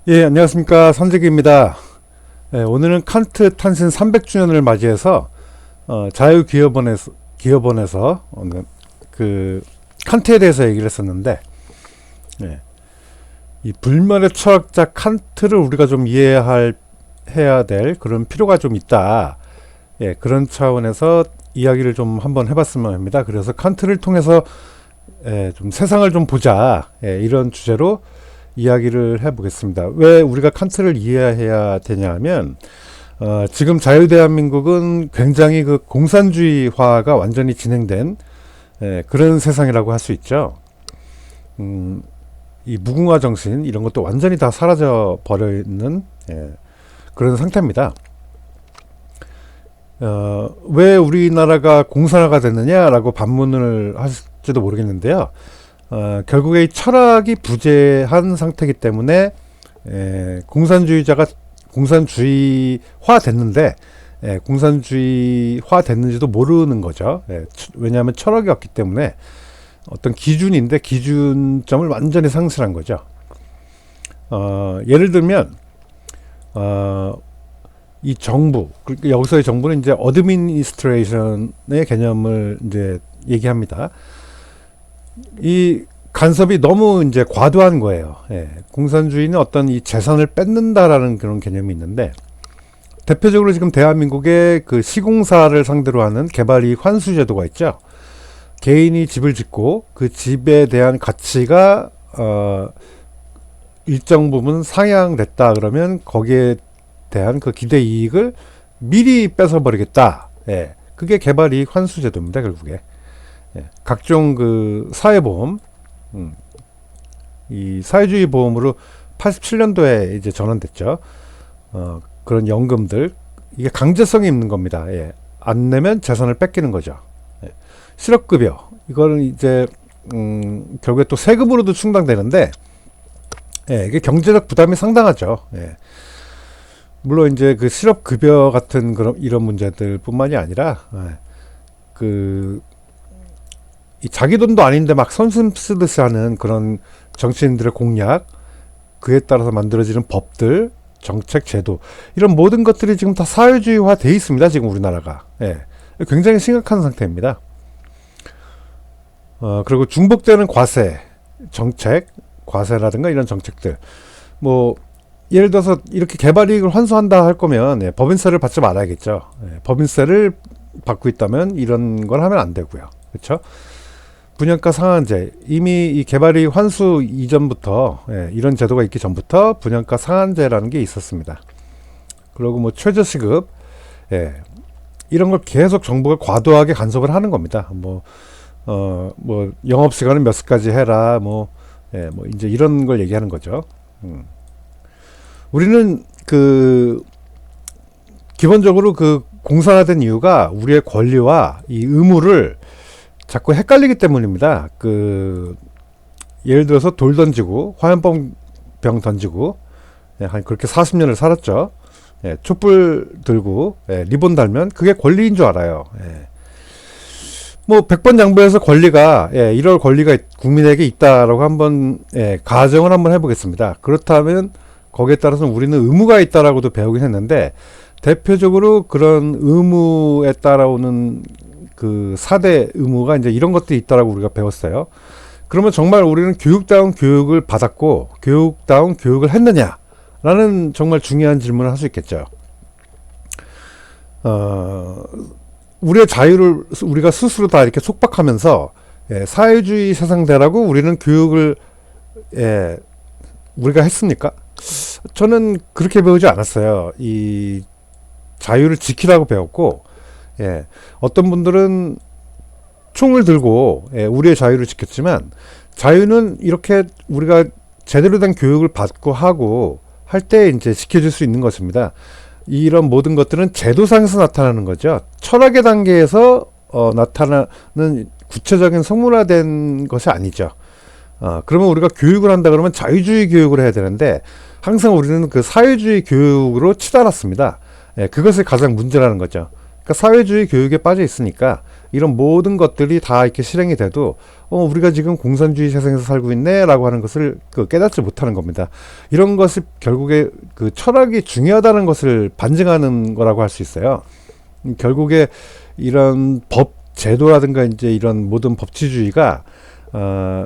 예, 안녕하십니까. 선재기입니다. 예, 오늘은 칸트 탄신 300주년을 맞이해서 자유기업원에서 그 칸트에 대해서 얘기를 했었는데, 예, 이 불멸의 철학자 칸트를 우리가 좀 해야 될 그런 필요가 좀 있다. 예, 그런 차원에서 이야기를 좀 한번 해봤으면 합니다. 그래서 칸트를 통해서 좀 세상을 좀 보자. 이런 주제로 이야기를 해보겠습니다. 왜 우리가 칸트를 이해해야 되냐면, 지금 자유대한민국은 굉장히 그 공산주의화가 완전히 진행된 그런 세상이라고 할 수 있죠. 이 무궁화 정신 이런 것도 완전히 다 사라져 버려 있는 그런 상태입니다. 왜 우리나라가 공산화가 됐느냐라고 반문을 하실지도 모르겠는데요. 결국에 이 철학이 부재한 상태이기 때문에 공산주의자가 공산주의화 됐는데 공산주의화 됐는지도 모르는 거죠. 왜냐하면 철학이 없기 때문에 어떤 기준인데 기준점을 완전히 상실한 거죠. 예를 들면 이 정부, 여기서의 정부는 이제 어드미니스트레이션의 개념을 이제 얘기합니다. 이 간섭이 너무 이제 과도한 거예요. 공산주의는 어떤 이 재산을 뺏는다라는 그런 개념이 있는데, 대표적으로 지금 대한민국의 그 시공사를 상대로 하는 개발이익 환수 제도가 있죠. 개인이 집을 짓고 그 집에 대한 가치가 일정 부분 상향됐다 그러면 거기에 대한 그 기대 이익을 미리 뺏어버리겠다. 그게 개발이익 환수 제도입니다. 결국에. 각종 그 사회보험, 이 사회주의 보험으로 87년도에 이제 전환됐죠. 그런 연금들, 이게 강제성이 있는 겁니다. 안 내면 재산을 뺏기는 거죠. 실업급여, 이거는 이제 결국에 또 세금으로도 충당되는데, 이게 경제적 부담이 상당하죠. 물론 이제 그 실업급여 같은 그런 이런 문제들뿐만이 아니라 이 자기 돈도 아닌데 막 선심 쓰듯이 하는 그런 정치인들의 공약, 그에 따라서 만들어지는 법들, 정책, 제도, 이런 모든 것들이 지금 다 사회주의화 돼 있습니다. 지금 우리나라가. 굉장히 심각한 상태입니다. 그리고 중복되는 과세, 정책, 과세라든가 이런 정책들. 뭐, 예를 들어서 이렇게 개발이익을 환수한다 할 거면 법인세를 받지 말아야겠죠. 법인세를 받고 있다면 이런 걸 하면 안 되고요. 그렇죠? 분양가 상한제, 이미 이 개발이익 환수 이전부터 이런 제도가 있기 전부터 분양가 상한제라는 게 있었습니다. 그리고 뭐 최저시급, 이런 걸 계속 정부가 과도하게 간섭을 하는 겁니다. 뭐 영업 시간은 몇 시까지 해라, 뭐 이제 이런 걸 얘기하는 거죠. 우리는 그 기본적으로 그 공산화된 이유가 우리의 권리와 이 의무를 자꾸 헷갈리기 때문입니다. 예를 들어서 돌 던지고 화염병 던지고 한 그렇게 40년을 살았죠. 촛불 들고 리본 달면 그게 권리인 줄 알아요. 뭐 100번 양보해서 권리가 이럴 권리가 국민에게 있다라고 한번 가정을 한번 해보겠습니다. 그렇다면 거기에 따라서는 우리는 의무가 있다라고도 배우긴 했는데, 대표적으로 그런 의무에 따라오는 그 4대 의무가 이제 이런 것들이 있다라고 우리가 배웠어요. 그러면 정말 우리는 교육다운 교육을 받았고 교육다운 교육을 했느냐라는 정말 중요한 질문을 할 수 있겠죠. 우리의 자유를 우리가 스스로 다 이렇게 속박하면서 사회주의 세상대라고 우리는 교육을 우리가 했습니까? 저는 그렇게 배우지 않았어요. 이 자유를 지키라고 배웠고, 어떤 분들은 총을 들고 우리의 자유를 지켰지만, 자유는 이렇게 우리가 제대로 된 교육을 받고 하고 할 때 이제 지켜줄 수 있는 것입니다. 이런 모든 것들은 제도상에서 나타나는 거죠. 철학의 단계에서 나타나는 구체적인 성문화된 것이 아니죠. 그러면 우리가 교육을 한다 그러면 자유주의 교육을 해야 되는데, 항상 우리는 그 사회주의 교육으로 치달았습니다. 그것이 가장 문제라는 거죠. 그러니까 사회주의 교육에 빠져 있으니까 이런 모든 것들이 다 이렇게 실행이 돼도 우리가 지금 공산주의 세상에서 살고 있네라고 하는 것을 깨닫지 못하는 겁니다. 이런 것이 결국에 그 철학이 중요하다는 것을 반증하는 거라고 할 수 있어요. 결국에 이런 법 제도라든가 이제 이런 모든 법치주의가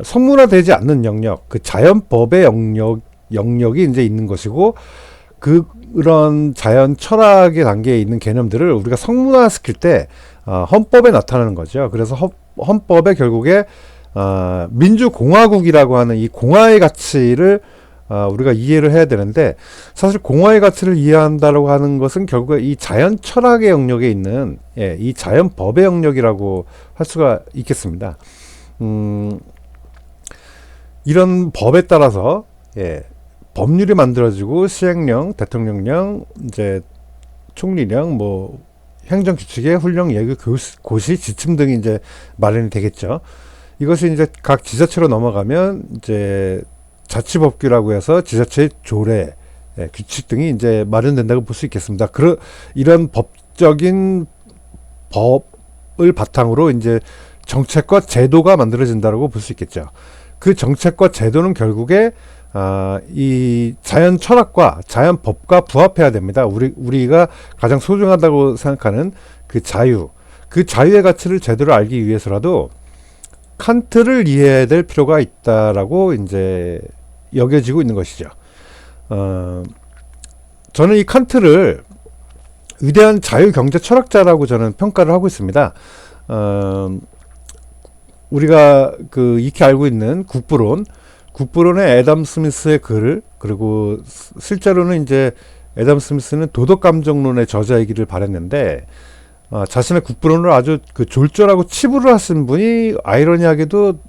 성문화되지 않는 영역, 그 자연법의 영역이 이제 있는 것이고, 그런 자연 철학의 단계에 있는 개념들을 우리가 성문화시킬 때 헌법에 나타나는 거죠. 그래서 헌법에 결국에 민주공화국이라고 하는 이 공화의 가치를 우리가 이해를 해야 되는데, 사실 공화의 가치를 이해한다라고 하는 것은 결국에 이 자연 철학의 영역에 있는 이 자연법의 영역이라고 할 수가 있겠습니다. 이런 법에 따라서 법률이 만들어지고 시행령, 대통령령, 이제 총리령, 뭐 행정규칙의 훈령, 예규, 고시, 지침 등이 이제 마련이 되겠죠. 이것이 이제 각 지자체로 넘어가면 이제 자치법규라고 해서 지자체의 조례, 규칙 등이 이제 마련된다고 볼 수 있겠습니다. 이런 법적인 법을 바탕으로 이제 정책과 제도가 만들어진다고 볼 수 있겠죠. 그 정책과 제도는 결국에 이 자연 철학과 자연 법과 부합해야 됩니다. 우리가 가장 소중하다고 생각하는 그 자유의 가치를 제대로 알기 위해서라도 칸트를 이해해야 될 필요가 있다라고 이제 여겨지고 있는 것이죠. 저는 이 칸트를 위대한 자유 경제 철학자라고 저는 평가를 하고 있습니다. 우리가 익히 알고 있는 국부론의 애덤 스미스의 글, 그리고 실제로는 이제 애덤 스미스는 도덕감정론의 저자이기를 바랬는데, 자신의 국부론을 아주 졸졸하고 치부를 하신 분이 아이러니하게도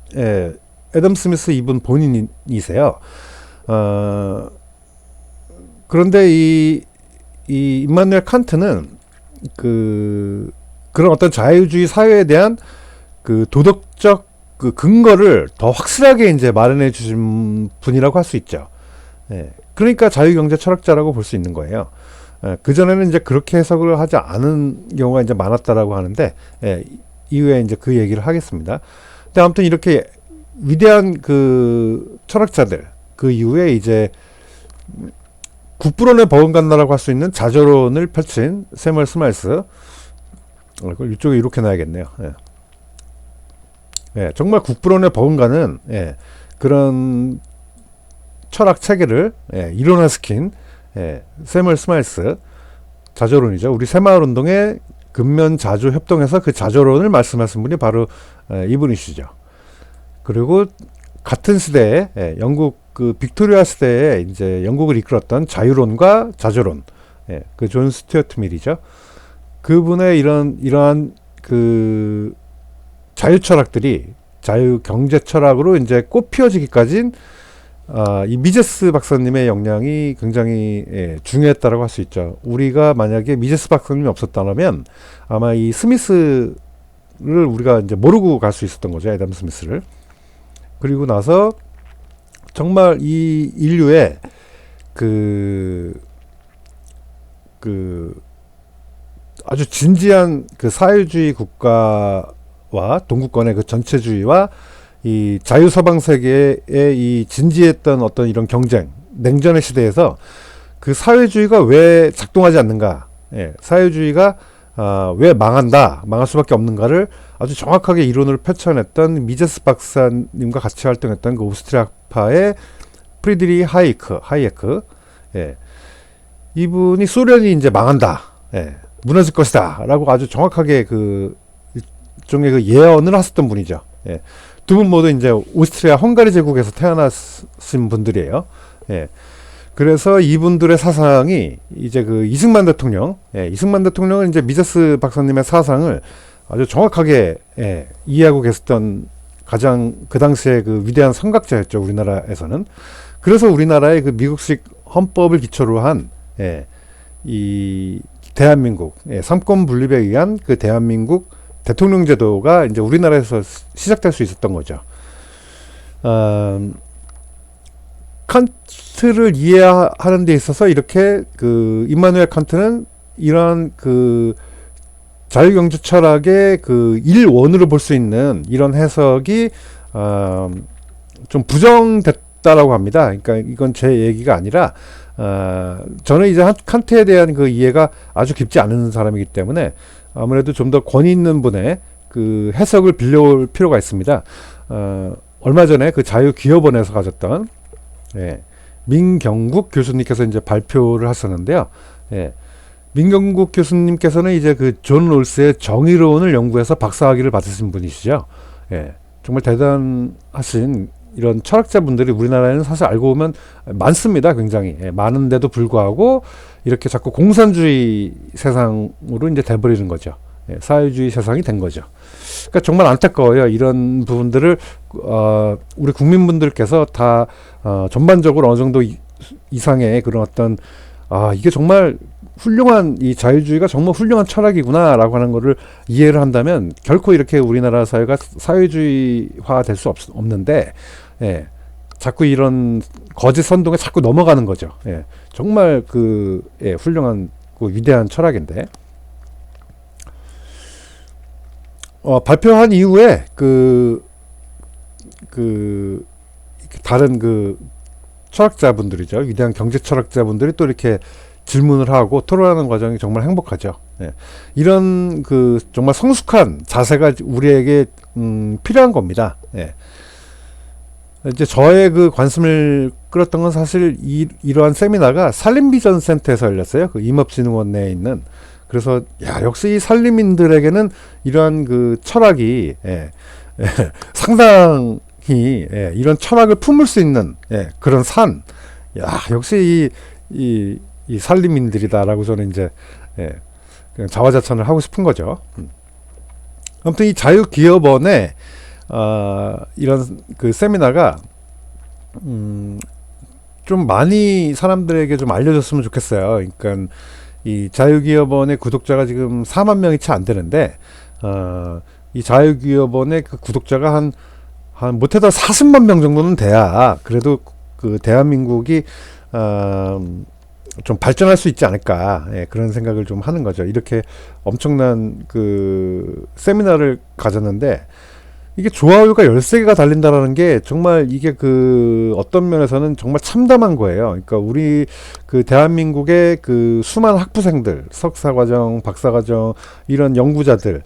애덤 스미스 이분 본인이세요. 그런데 이 임마누엘 칸트는 그런 어떤 자유주의 사회에 대한 도덕적 근거를 더 확실하게 이제 마련해 주신 분이라고 할 수 있죠. 그러니까 자유경제 철학자라고 볼 수 있는 거예요. 그전에는 이제 그렇게 해석을 하지 않은 경우가 이제 많았다라고 하는데, 이후에 이제 그 얘기를 하겠습니다. 근데 아무튼 이렇게 위대한 철학자들, 그 이후에 이제 국부론의 버금간다라고 할 수 있는 자조론을 펼친 세멀 스마일스, 이쪽에 이렇게 놔야겠네요. 정말 국부론의 버금가는 그런 철학 체계를 이론화시킨 세멀 스마일스 자조론이죠. 우리 새마을운동의 근면 자조 협동에서 그 자조론을 말씀하신 분이 바로 이분이시죠. 그리고 같은 시대에 영국 빅토리아 시대에 이제 영국을 이끌었던 자유론과 자조론, 그 존 스튜어트 밀이죠. 그분의 이러한 자유 철학들이 자유 경제 철학으로 이제 꽃 피워지기까지는 이 미제스 박사님의 역량이 굉장히 중요했다라고 할 수 있죠. 우리가 만약에 미제스 박사님이 없었다면 아마 이 스미스를 우리가 이제 모르고 갈 수 있었던 거죠. 애덤 스미스를. 그리고 나서 정말 이 인류의 아주 진지한 사회주의 국가와 동구권의 전체주의와 이 자유서방 세계의 이 진지했던 어떤 이런 경쟁, 냉전의 시대에서 그 사회주의가 왜 작동하지 않는가, 사회주의가 왜 망할 수밖에 없는가를 아주 정확하게 이론을 펼쳐냈던 미제스 박사님과 같이 활동했던 오스트리아파의 프리드리 하이에크, 이분이 소련이 이제 망한다, 무너질 것이다 라고 아주 정확하게 일종의 예언을 하셨던 분이죠. 두 분 모두 이제 오스트리아 헝가리 제국에서 태어나신 분들이에요. 그래서 이분들의 사상이 이제 이승만 대통령은 이제 미제스 박사님의 사상을 아주 정확하게 이해하고 계셨던 가장 그 당시에 위대한 선각자였죠. 우리나라에서는. 그래서 우리나라의 미국식 헌법을 기초로 한 이 대한민국 삼권 분립에 의한 대한민국 대통령 제도가 이제 우리나라에서 시작될 수 있었던 거죠. 칸트를 이해하는 데 있어서 이렇게 임마누엘 칸트는 이러한 자유경제 철학의 그 일원으로 볼 수 있는 이런 해석이 좀 부정됐다라고 합니다. 그러니까 이건 제 얘기가 아니라 저는 이제 칸트에 대한 그 이해가 아주 깊지 않은 사람이기 때문에 아무래도 좀 더 권위 있는 분의 그 해석을 빌려올 필요가 있습니다. 얼마 전에 그 자유기업원에서 가졌던 민경국 교수님께서 이제 발표를 하셨는데요. 민경국 교수님께서는 이제 그 존 롤스의 정의론을 연구해서 박사학위를 받으신 분이시죠. 정말 대단하신 이런 철학자분들이 우리나라에는 사실 알고 보면 많습니다. 굉장히 많은데도 불구하고 이렇게 자꾸 공산주의 세상으로 이제 돼버리는 거죠. 사회주의 세상이 된 거죠. 그러니까 정말 안타까워요. 이런 부분들을 우리 국민분들께서 다 전반적으로 어느 정도 이상의 그런 어떤 이게 정말 훌륭한 이 자유주의가 정말 훌륭한 철학이구나 라고 하는 거를 이해를 한다면 결코 이렇게 우리나라 사회가 사회주의화 될 수 없는데 자꾸 이런 거짓 선동에 자꾸 넘어가는 거죠. 정말 훌륭한 위대한 철학인데 발표한 이후에 다른 철학자분들이죠. 위대한 경제 철학자분들이 또 이렇게 질문을 하고 토론하는 과정이 정말 행복하죠. 이런 정말 성숙한 자세가 우리에게 필요한 겁니다. 이제 저의 관심을 끌었던 건 사실 이러한 세미나가 산림비전센터에서 열렸어요. 임업진흥원 내에 있는. 그래서 역시 이 산림민들에게는 이러한 철학이 상당히 이런 철학을 품을 수 있는 그런 산. 역시 이 산림민들이다라고 저는 이제 그냥 자화자찬을 하고 싶은 거죠. 아무튼 이 자유기업원의 이런 세미나가 좀 많이 사람들에게 좀 알려졌으면 좋겠어요. 그러니까 이 자유기업원의 구독자가 지금 4만 명이 채 안 되는데 이 자유기업원의 그 구독자가 한 못해도 40만 명 정도는 돼야 그래도 대한민국이 좀 발전할 수 있지 않을까 그런 생각을 좀 하는 거죠. 이렇게 엄청난 세미나를 가졌는데 이게 좋아요가 13개가 달린다라는 게 정말 이게 어떤 면에서는 정말 참담한 거예요. 그러니까 우리 대한민국의 수많은 학부생들, 석사과정, 박사과정 이런 연구자들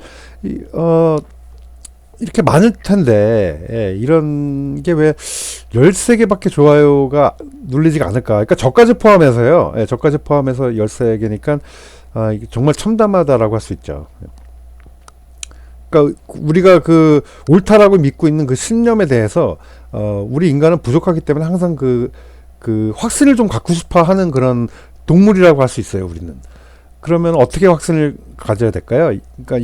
이렇게 많을 텐데 이런 게 왜 13개밖에 좋아요가 눌리지가 않을까. 그러니까 저까지 포함해서요. 저까지 포함해서 13개니까 이게 정말 참담하다라고 할 수 있죠. 그러니까 우리가 옳다라고 믿고 있는 신념에 대해서 우리 인간은 부족하기 때문에 항상 확신을 좀 갖고 싶어 하는 그런 동물이라고 할 수 있어요. 우리는. 그러면 어떻게 확신을 가져야 될까요? 그러니까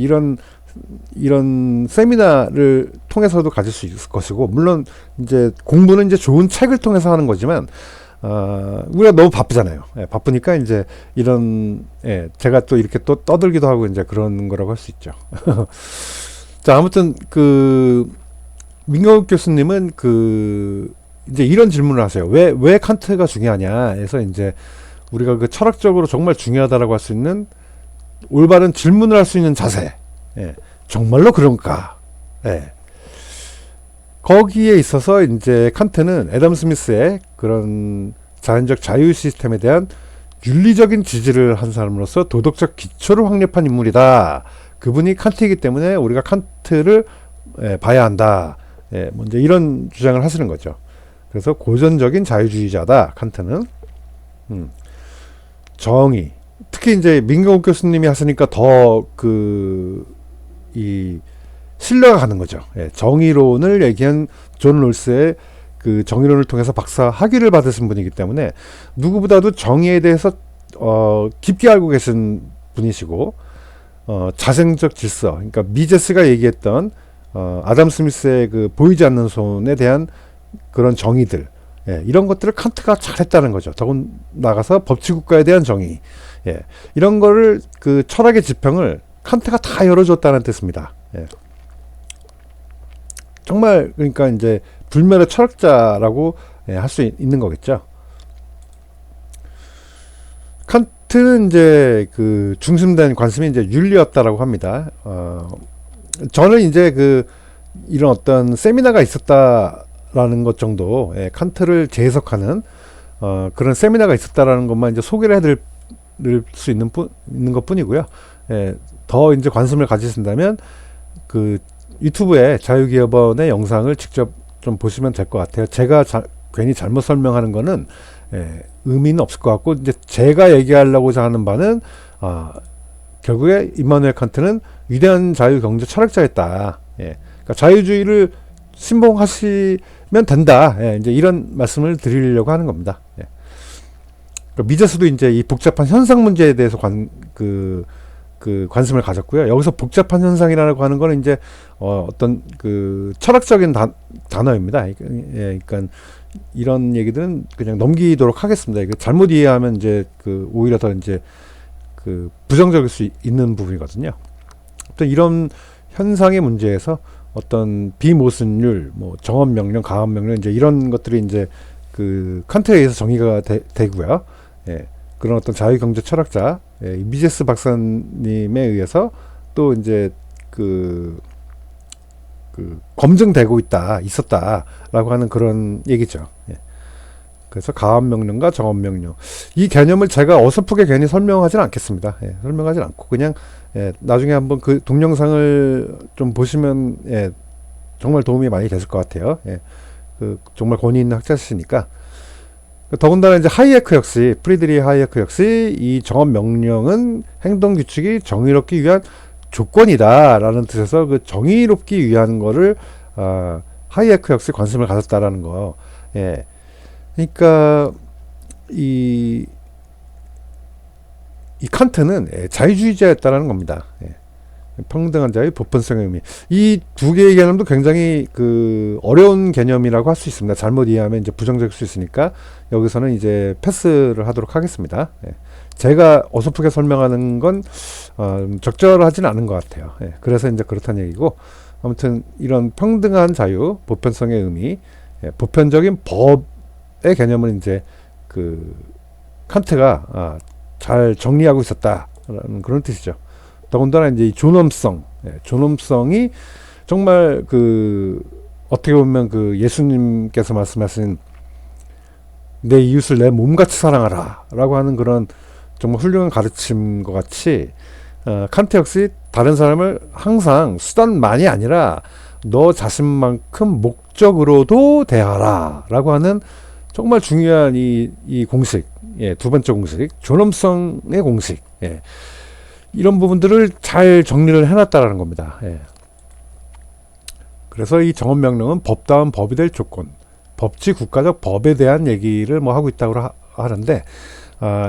이런 세미나를 통해서도 가질 수 있을 것이고, 물론 이제 공부는 이제 좋은 책을 통해서 하는 거지만 우리가 너무 바쁘잖아요. 바쁘니까 이제 제가 또 이렇게 또 떠들기도 하고 이제 그런 거라고 할 수 있죠. 자, 아무튼 민경욱 교수님은 이제 이런 질문을 하세요. 왜 칸트가 중요하냐 해서 이제 우리가 철학적으로 정말 중요하다라고 할 수 있는 올바른 질문을 할 수 있는 자세. 정말로 그런가? 거기에 있어서 이제 칸트는 애덤 스미스의 그런 자연적 자유 시스템에 대한 윤리적인 지지를 한 사람으로서 도덕적 기초를 확립한 인물이다. 그분이 칸트이기 때문에 우리가 칸트를 봐야 한다. 먼저 이런 주장을 하시는 거죠. 그래서 고전적인 자유주의자다. 칸트는 정의. 특히 이제 민경욱 교수님이 하시니까 더 신뢰가 가는 거죠. 정의론을 얘기한 존 롤스의 정의론을 통해서 박사 학위를 받으신 분이기 때문에 누구보다도 정의에 대해서 깊게 알고 계신 분이시고 자생적 질서, 그러니까 미제스가 얘기했던 아담 스미스의 보이지 않는 손에 대한 그런 정의들, 이런 것들을 칸트가 잘했다는 거죠. 더군 나가서 법치국가에 대한 정의, 이런 거를 철학의 지평을 칸트가 다 열어줬다는 뜻입니다. 정말 그러니까 이제 불멸의 철학자라고 할 수 있는 거겠죠. 칸트는 이제 그 중심된 관심이 이제 윤리였다라고 합니다. 저는 이제 그 이런 어떤 세미나가 있었다라는 것 정도, 칸트를 재해석하는 그런 세미나가 있었다라는 것만 이제 소개를 해드릴 수 있는 것뿐이고요. 더 이제 관심을 가지신다면 그 유튜브에 자유기업원의 영상을 직접 좀 보시면 될 것 같아요. 제가 괜히 잘못 설명하는 거는 의미는 없을 것 같고, 이제 제가 얘기하려고 하는 바는 결국에 임마누엘 칸트는 위대한 자유경제 철학자였다. 그러니까 자유주의를 신봉하시면 된다. 이제 이런 말씀을 드리려고 하는 겁니다. 그러니까 미제스도 이제 이 복잡한 현상 문제에 대해서 관심을 가졌고요. 여기서 복잡한 현상이라고 하는 거는 이제 어떤 그 철학적인 단어입니다. 그러니까 이런 얘기들은 그냥 넘기도록 하겠습니다. 이게 잘못 이해하면 이제 그 오히려 더 이제 그 부정적일 수 있는 부분이거든요. 어떤 이런 현상의 문제에서 어떤 비모순율, 뭐 정업 명령, 가업 명령 이제 이런 것들이 이제 그 칸트에 의해서 정의가 되고요. 그런 어떤 자유경제 철학자 미제스 박사님에 의해서 또 이제 그 검증되고 있었다라고 하는 그런 얘기죠. 그래서 가압명령과 정업명령, 이 개념을 제가 어설프게 괜히 설명하지는 않겠습니다. 설명하지 않고 그냥 나중에 한번 그 동영상을 좀 보시면 정말 도움이 많이 됐을 것 같아요. 그 정말 권위 있는 학자시니까. 더군다나 이제 하이에크 역시, 프리드리히 하이에크 역시 이 정업명령은 행동규칙이 정의롭기 위한 조건이다라는 뜻에서 그 정의롭기 위한 거를 하이에크 역시 관심을 가졌다라는 거. 그러니까 이 칸트는 자유주의자였다라는 겁니다. 평등한 자유, 보편성의 의미. 이 두 개의 개념도 굉장히 그 어려운 개념이라고 할 수 있습니다. 잘못 이해하면 이제 부정적일 수 있으니까 여기서는 이제 패스를 하도록 하겠습니다. 제가 어설프게 설명하는 건 적절하진 않은 것 같아요. 그래서 이제 그렇다는 얘기고, 아무튼 이런 평등한 자유, 보편성의 의미, 보편적인 법의 개념을 이제 그 칸트가 잘 정리하고 있었다라는 그런 뜻이죠. 더군다나 이제 이 존엄성이 정말 그 어떻게 보면 그 예수님께서 말씀하신 내 이웃을 내 몸같이 사랑하라라고 하는 그런 정말 훌륭한 가르침과 같이 칸트 역시 다른 사람을 항상 수단만이 아니라 너 자신만큼 목적으로도 대하라라고 하는 정말 중요한 이 공식, 두 번째 공식, 존엄성의 공식, 이런 부분들을 잘 정리를 해놨다라는 겁니다. 그래서 이 정업명령은 법다운 법이 될 조건, 법치 국가적 법에 대한 얘기를 뭐 하고 있다고 하는데,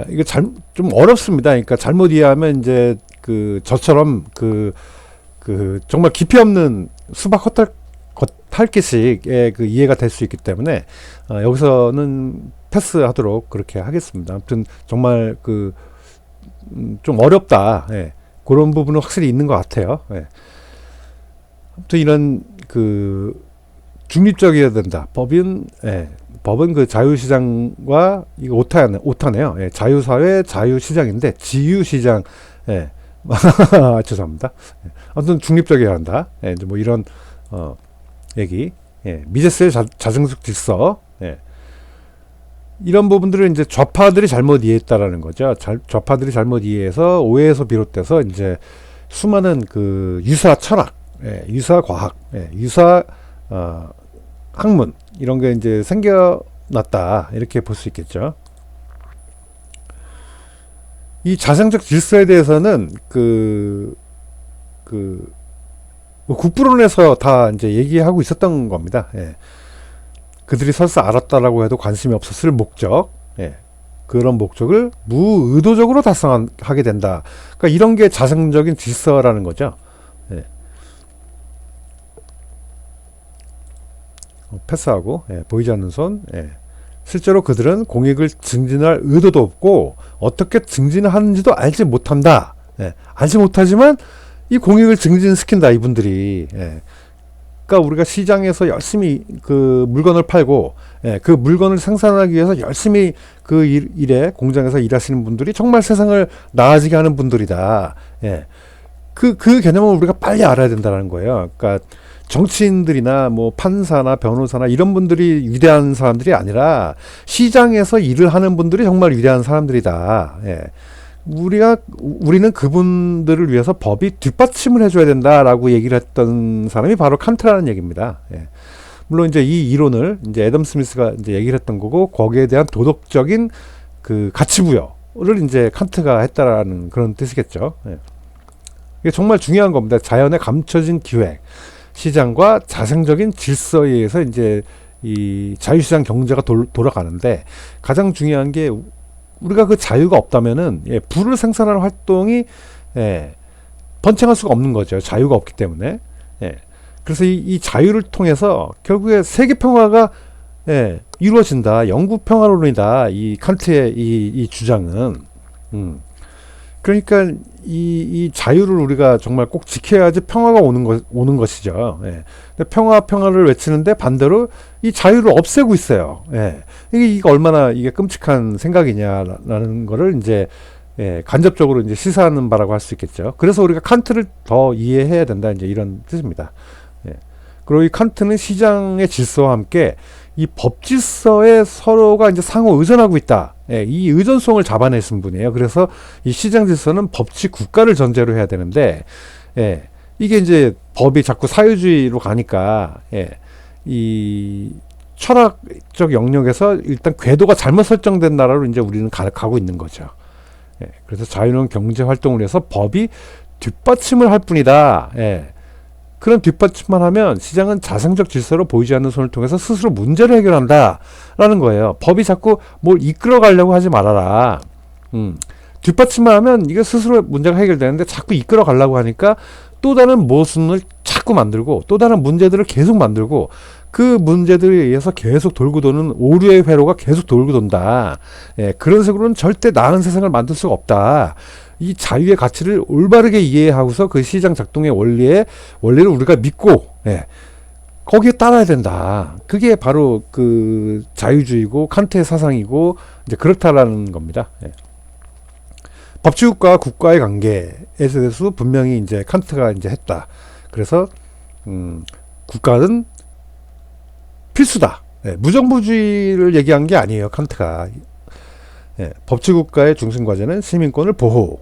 이게 좀 어렵습니다. 그러니까 잘못 이해하면 이제 저처럼 정말 깊이 없는 수박 헛탈기식의 그 이해가 될 수 있기 때문에 여기서는 패스하도록 그렇게 하겠습니다. 아무튼 정말 좀 어렵다. 그런 부분은 확실히 있는 것 같아요. 아무튼 이런 중립적이어야 된다. 법은 그 자유시장과 이거 오타네요. 자유사회, 자유시장인데 지유시장. 죄송합니다. 아무튼 중립적이어야 한다. 이제 뭐 이런 얘기. 미제스의 자생적 질서. 이런 부분들을 이제 좌파들이 잘못 이해했다라는 거죠. 좌파들이 잘못 이해해서 오해에서 비롯돼서 이제 수많은 그 유사 철학, 유사 과학, 유사 학문 이런 게 이제 생겨났다 이렇게 볼 수 있겠죠. 이 자생적 질서에 대해서는 뭐 국부론에서 다 이제 얘기하고 있었던 겁니다. 그들이 설사 알았다라고 해도 관심이 없었을 목적, 그런 목적을 무의도적으로 달성하게 된다. 그러니까 이런 게 자생적인 질서라는 거죠. 패스하고, 보이지 않는 손. 실제로 그들은 공익을 증진할 의도도 없고 어떻게 증진하는지도 알지 못한다. 알지 못하지만 이 공익을 증진시킨다 이분들이. 아까 우리가 시장에서 열심히 그 물건을 팔고, 그 물건을 생산하기 위해서 열심히 그 일에 공장에서 일하시는 분들이 정말 세상을 나아지게 하는 분들이다. 그 개념을 우리가 빨리 알아야 된다는 거예요. 그러니까 정치인들이나 뭐 판사나 변호사나 이런 분들이 위대한 사람들이 아니라 시장에서 일을 하는 분들이 정말 위대한 사람들이다. 우리는 그분들을 위해서 법이 뒷받침을 해줘야 된다라고 얘기를 했던 사람이 바로 칸트라는 얘기입니다. 물론 이제 이 이론을 이제 애덤 스미스가 이제 얘기를 했던 거고, 거기에 대한 도덕적인 그 가치 부여를 이제 칸트가 했다라는 그런 뜻이겠죠. 이게 정말 중요한 겁니다. 자연에 감춰진 기획, 시장과 자생적인 질서에 의해서 이제 이 자유시장 경제가 돌아가는데, 가장 중요한 게 우리가 그 자유가 없다면은 부를 생산하는 활동이 번창할 수가 없는 거죠. 자유가 없기 때문에. 그래서 이 자유를 통해서 결국에 세계 평화가 이루어진다. 영구 평화론이다. 이 칸트의 이 주장은. 그러니까 이 자유를 우리가 정말 꼭 지켜야지 평화가 오는 것이죠. 근데 평화를 외치는데 반대로 이 자유를 없애고 있어요. 이게 얼마나 이게 끔찍한 생각이냐라는 거를 이제 간접적으로 이제 시사하는 바라고 할 수 있겠죠. 그래서 우리가 칸트를 더 이해해야 된다, 이제 이런 뜻입니다. 그리고 이 칸트는 시장의 질서와 함께 이 법 질서에 서로가 이제 상호 의존하고 있다. 이 의존성을 잡아내신 분이에요. 그래서 이 시장 질서는 법치 국가를 전제로 해야 되는데, 이게 이제 법이 자꾸 사회주의로 가니까, 이 철학적 영역에서 일단 궤도가 잘못 설정된 나라로 이제 우리는 가고 있는 거죠. 그래서 자유로운 경제 활동을 위해서 법이 뒷받침을 할 뿐이다. 그런 뒷받침만 하면 시장은 자생적 질서로 보이지 않는 손을 통해서 스스로 문제를 해결한다라는 거예요. 법이 자꾸 뭘 이끌어 가려고 하지 말아라. 뒷받침만 하면 이게 스스로 문제가 해결되는데, 자꾸 이끌어 가려고 하니까 또 다른 모순을 자꾸 만들고, 또 다른 문제들을 계속 만들고, 그 문제들에 의해서 계속 돌고 도는 오류의 회로가 계속 돌고 돈다. 그런 식으로는 절대 나은 세상을 만들 수가 없다. 이 자유의 가치를 올바르게 이해하고서 그 시장 작동의 원리를 우리가 믿고, 거기에 따라야 된다. 그게 바로 그 자유주의고 칸트의 사상이고 이제 그렇다라는 겁니다. 법치국가와 국가의 관계에 대해서 분명히 이제 칸트가 이제 했다. 그래서 국가는 필수다. 무정부주의를 얘기한 게 아니에요, 칸트가. 법치국가의 중심과제는 시민권을 보호.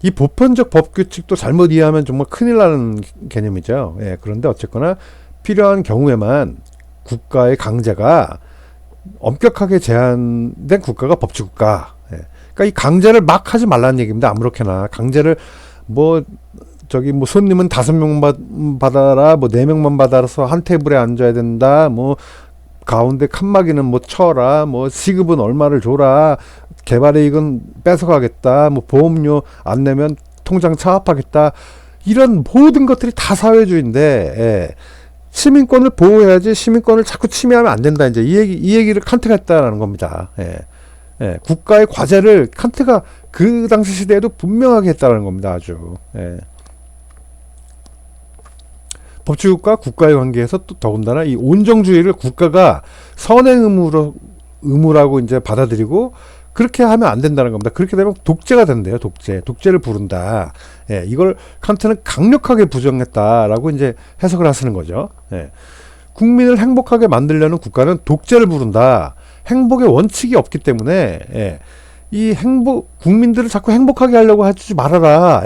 이 보편적 법규칙도 잘못 이해하면 정말 큰일 나는 개념이죠. 그런데 어쨌거나 필요한 경우에만 국가의 강제가 엄격하게 제한된 국가가 법치국가. 그러니까 이 강제를 막 하지 말라는 얘기입니다. 아무렇게나 강제를 뭐 손님은 5명만 받아라, 뭐 4명만 받아서 한 테이블에 앉아야 된다, 뭐 가운데 칸막이는 뭐 쳐라, 뭐 시급은 얼마를 줘라, 개발이익은 뺏어가겠다, 뭐 보험료 안 내면 통장 차압하겠다, 이런 모든 것들이 다 사회주의인데, 시민권을 보호해야지 시민권을 자꾸 침해하면 안 된다. 이제 이 얘기를 칸트가 했다라는 겁니다. 국가의 과제를 칸트가 그 당시 시대에도 분명하게 했다는 겁니다. 아주. 법치국가 국가의 관계에서 또 더군다나 이 온정주의를 국가가 선행 의무라고 이제 받아들이고, 그렇게 하면 안 된다는 겁니다. 그렇게 되면 독재가 된대요. 독재를 부른다. 이걸 칸트는 강력하게 부정했다라고 이제 해석을 하시는 거죠. 국민을 행복하게 만들려는 국가는 독재를 부른다. 행복의 원칙이 없기 때문에 국민들을 자꾸 행복하게 하려고 하지 말아라.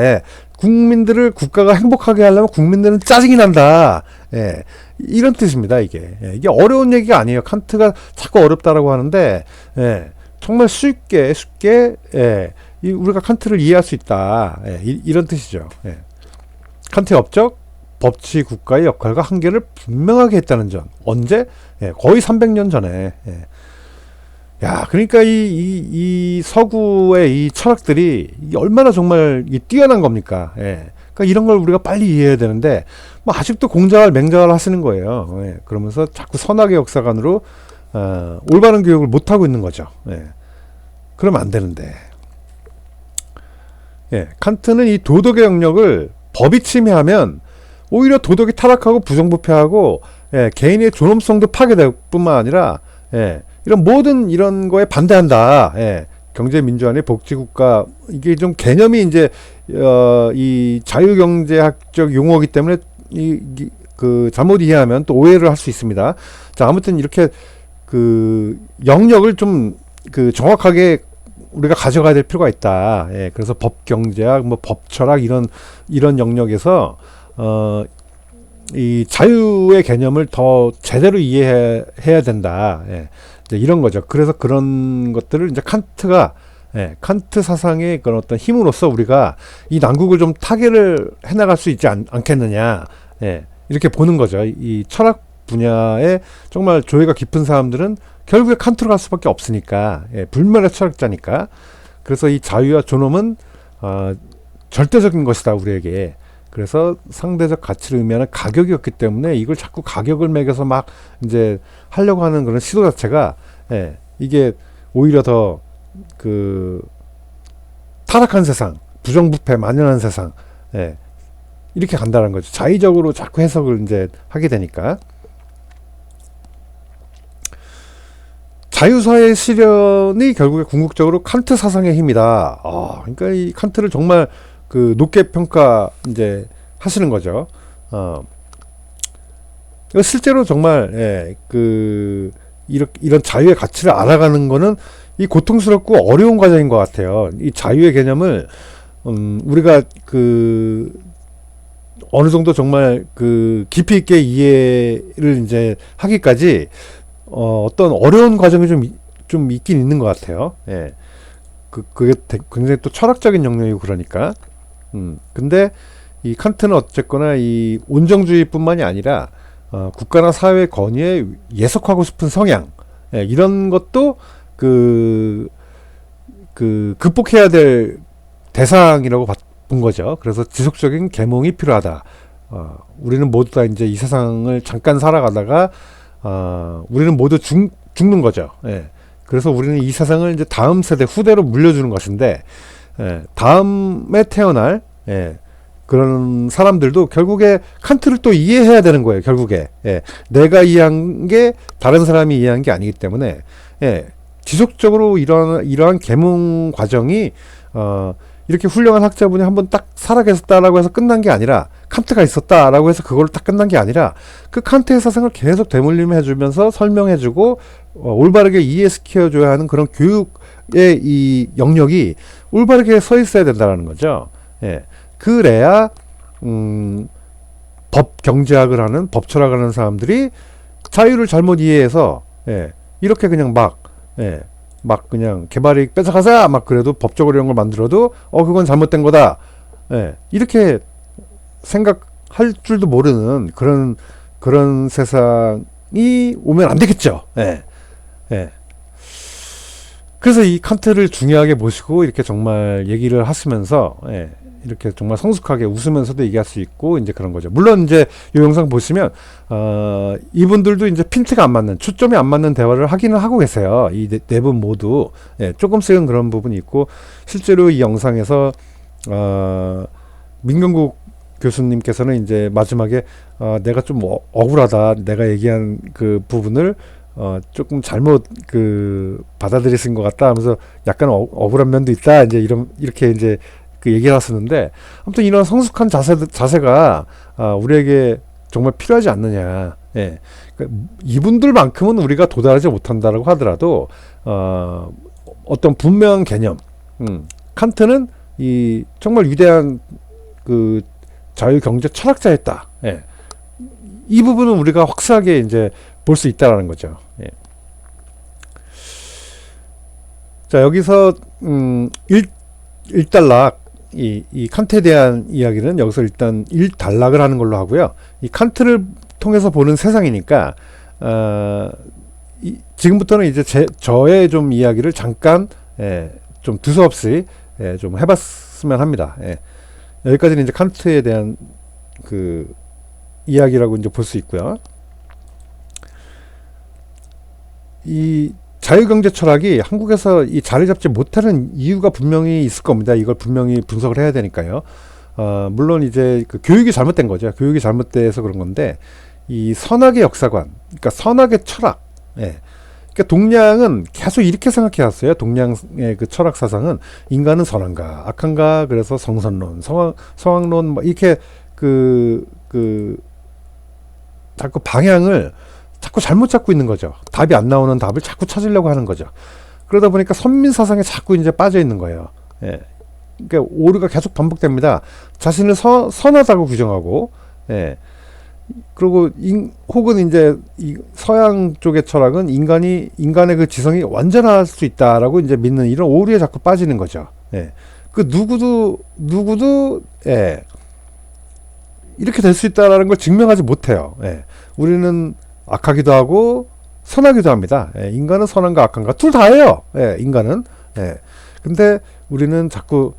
국가가 행복하게 하려면 국민들은 짜증이 난다. 이런 뜻입니다, 이게. 이게 어려운 얘기가 아니에요. 칸트가 자꾸 어렵다라고 하는데, 정말 쉽게, 우리가 칸트를 이해할 수 있다. 이런 뜻이죠. 칸트의 업적, 법치 국가의 역할과 한계를 분명하게 했다는 점. 언제? 거의 300년 전에. 그러니까 이 서구의 이 철학들이 얼마나 정말 뛰어난 겁니까? 그러니까 이런 걸 우리가 빨리 이해해야 되는데, 뭐 아직도 공자활 맹자활 하시는 거예요. 그러면서 자꾸 선악의 역사관으로 올바른 교육을 못 하고 있는 거죠. 그러면 안 되는데. 칸트는 이 도덕의 영역을 법이 침해하면 오히려 도덕이 타락하고 부정부패하고 개인의 존엄성도 파괴될 뿐만 아니라 이런 모든 이런 거에 반대한다. 경제민주화의 복지국가 이게 좀 개념이 이제 이 자유경제학적 용어이기 때문에 그 잘못 이해하면 또 오해를 할 수 있습니다. 자, 아무튼 이렇게 그 영역을 좀 그 정확하게 우리가 가져가야 될 필요가 있다. 그래서 법경제학, 뭐 법철학 이런 영역에서 이 자유의 개념을 더 제대로 이해해야 된다. 이제 이런 거죠. 그래서 그런 것들을 이제 칸트가 칸트 사상의 그런 어떤 힘으로써 우리가 이 난국을 좀 타개를 해나갈 수 있지 않겠느냐. 이렇게 보는 거죠. 이 철학 분야에 정말 조예가 깊은 사람들은 결국에 칸트로 갈 수밖에 없으니까. 불멸의 철학자니까. 그래서 이 자유와 존엄은 절대적인 것이다 우리에게. 그래서 상대적 가치를 의미하는 가격이었기 때문에 이걸 자꾸 가격을 매겨서 막 이제 하려고 하는 그런 시도 자체가 이게 오히려 더 그 타락한 세상, 부정부패 만연한 세상 이렇게 간다는 거죠. 자의적으로 자꾸 해석을 이제 하게 되니까. 자유사회 실현이 결국에 궁극적으로 칸트 사상의 힘이다. 그러니까 이 칸트를 정말 그 높게 평가 이제 하시는 거죠. 실제로 정말 그 이런 자유의 가치를 알아가는 거는 이 고통스럽고 어려운 과정인 것 같아요. 이 자유의 개념을 우리가 그 어느 정도 정말 그 깊이 있게 이해를 이제 하기까지 어떤 어려운 과정이 좀 있긴 있는 것 같아요. 그게 굉장히 또 철학적인 영역이고 그러니까. 근데 이 칸트는 어쨌거나 이 온정주의뿐만이 아니라 국가나 사회 건의에 예속하고 싶은 성향 이런 것도 극복해야 될 대상이라고 본 거죠. 그래서 지속적인 계몽이 필요하다. 우리는 모두 다 이제 이 세상을 잠깐 살아가다가 우리는 모두 죽는 거죠. 그래서 우리는 이 세상을 이제 다음 세대 후대로 물려주는 것인데 다음에 태어날 그런 사람들도 결국에 칸트를 또 이해해야 되는 거예요. 결국에 내가 이해한 게 다른 사람이 이해한 게 아니기 때문에 지속적으로 이러한 계몽 과정이 이렇게 훌륭한 학자분이 한번 딱 살아계셨다라고 해서 끝난 게 아니라 칸트가 있었다라고 해서 그걸로 딱 끝난 게 아니라 그 칸트의 사상을 계속 되물림해주면서 설명해주고 올바르게 이해시켜줘야 하는 그런 교육의 이 영역이 올바르게 서 있어야 된다는 거죠. 그래야 법 경제학을 하는 법철학을 하는 사람들이 자유를 잘못 이해해서 이렇게 그냥 막 그냥 개발이익 뺏어가자 막 그래도 법적으로 이런 걸 만들어도 그건 잘못된 거다 이렇게 생각할 줄도 모르는 그런 세상이 오면 안 되겠죠. 그래서 이 칸트를 중요하게 모시고 이렇게 정말 얘기를 하시면서 이렇게 정말 성숙하게 웃으면서도 얘기할 수 있고 이제 그런 거죠. 물론 이제 이 영상 보시면 이분들도 이제 핀트가 안 맞는 초점이 안 맞는 대화를 하기는 하고 계세요. 이 네 분 모두 조금씩은 그런 부분이 있고 실제로 이 영상에서 민경국 교수님께서는 이제 마지막에 내가 좀 억울하다. 내가 얘기한 그 부분을 조금 잘못 받아들이신 것 같다 하면서 약간 억울한 면도 있다. 이제 이렇게 이제 그 얘기를 하셨는데 아무튼 이런 성숙한 자세가 우리에게 정말 필요하지 않느냐. 그러니까 이분들만큼은 우리가 도달하지 못한다라고 하더라도 어떤 분명한 개념. 칸트는 이 정말 위대한 그 자유 경제 철학자였다. 이 부분은 우리가 확실하게 이제 볼 수 있다라는 거죠. 자, 여기서 일단락 이 칸트에 대한 이야기는 여기서 일단 일단락을 하는 걸로 하고요. 이 칸트를 통해서 보는 세상이니까 지금부터는 이제 저의 좀 이야기를 잠깐 좀 두서없이 좀 해봤으면 합니다. 여기까지는 이제 칸트에 대한 그 이야기라고 이제 볼 수 있고요. 이 자유경제 철학이 한국에서 이 자리 잡지 못하는 이유가 분명히 있을 겁니다. 이걸 분명히 분석을 해야 되니까요. 물론 이제 그 교육이 잘못된 거죠. 교육이 잘못돼서 그런 건데, 이 선악의 역사관, 그러니까 선악의 철학, 예. 그러니까 동양은 계속 이렇게 생각해 왔어요. 동양의 그 철학 사상은 인간은 선한가, 악한가, 그래서 성선론, 성악론, 뭐 이렇게 그 자꾸 방향을 자꾸 잘못 잡고 있는 거죠. 답이 안 나오는 답을 자꾸 찾으려고 하는 거죠. 그러다 보니까 선민 사상에 자꾸 이제 빠져 있는 거예요. 예. 그러니까 오류가 계속 반복됩니다. 자신을 선하다고 규정하고, 예. 그리고 혹은 이제 이 서양 쪽의 철학은 인간의 그 지성이 완전할 수 있다라고 이제 믿는 이런 오류에 자꾸 빠지는 거죠. 예. 그 누구도 예. 이렇게 될 수 있다라는 걸 증명하지 못해요. 예. 우리는 악하기도 하고 선하기도 합니다. 예. 인간은 선한가 악한가 둘 다예요. 예. 인간은. 예. 근데 우리는 자꾸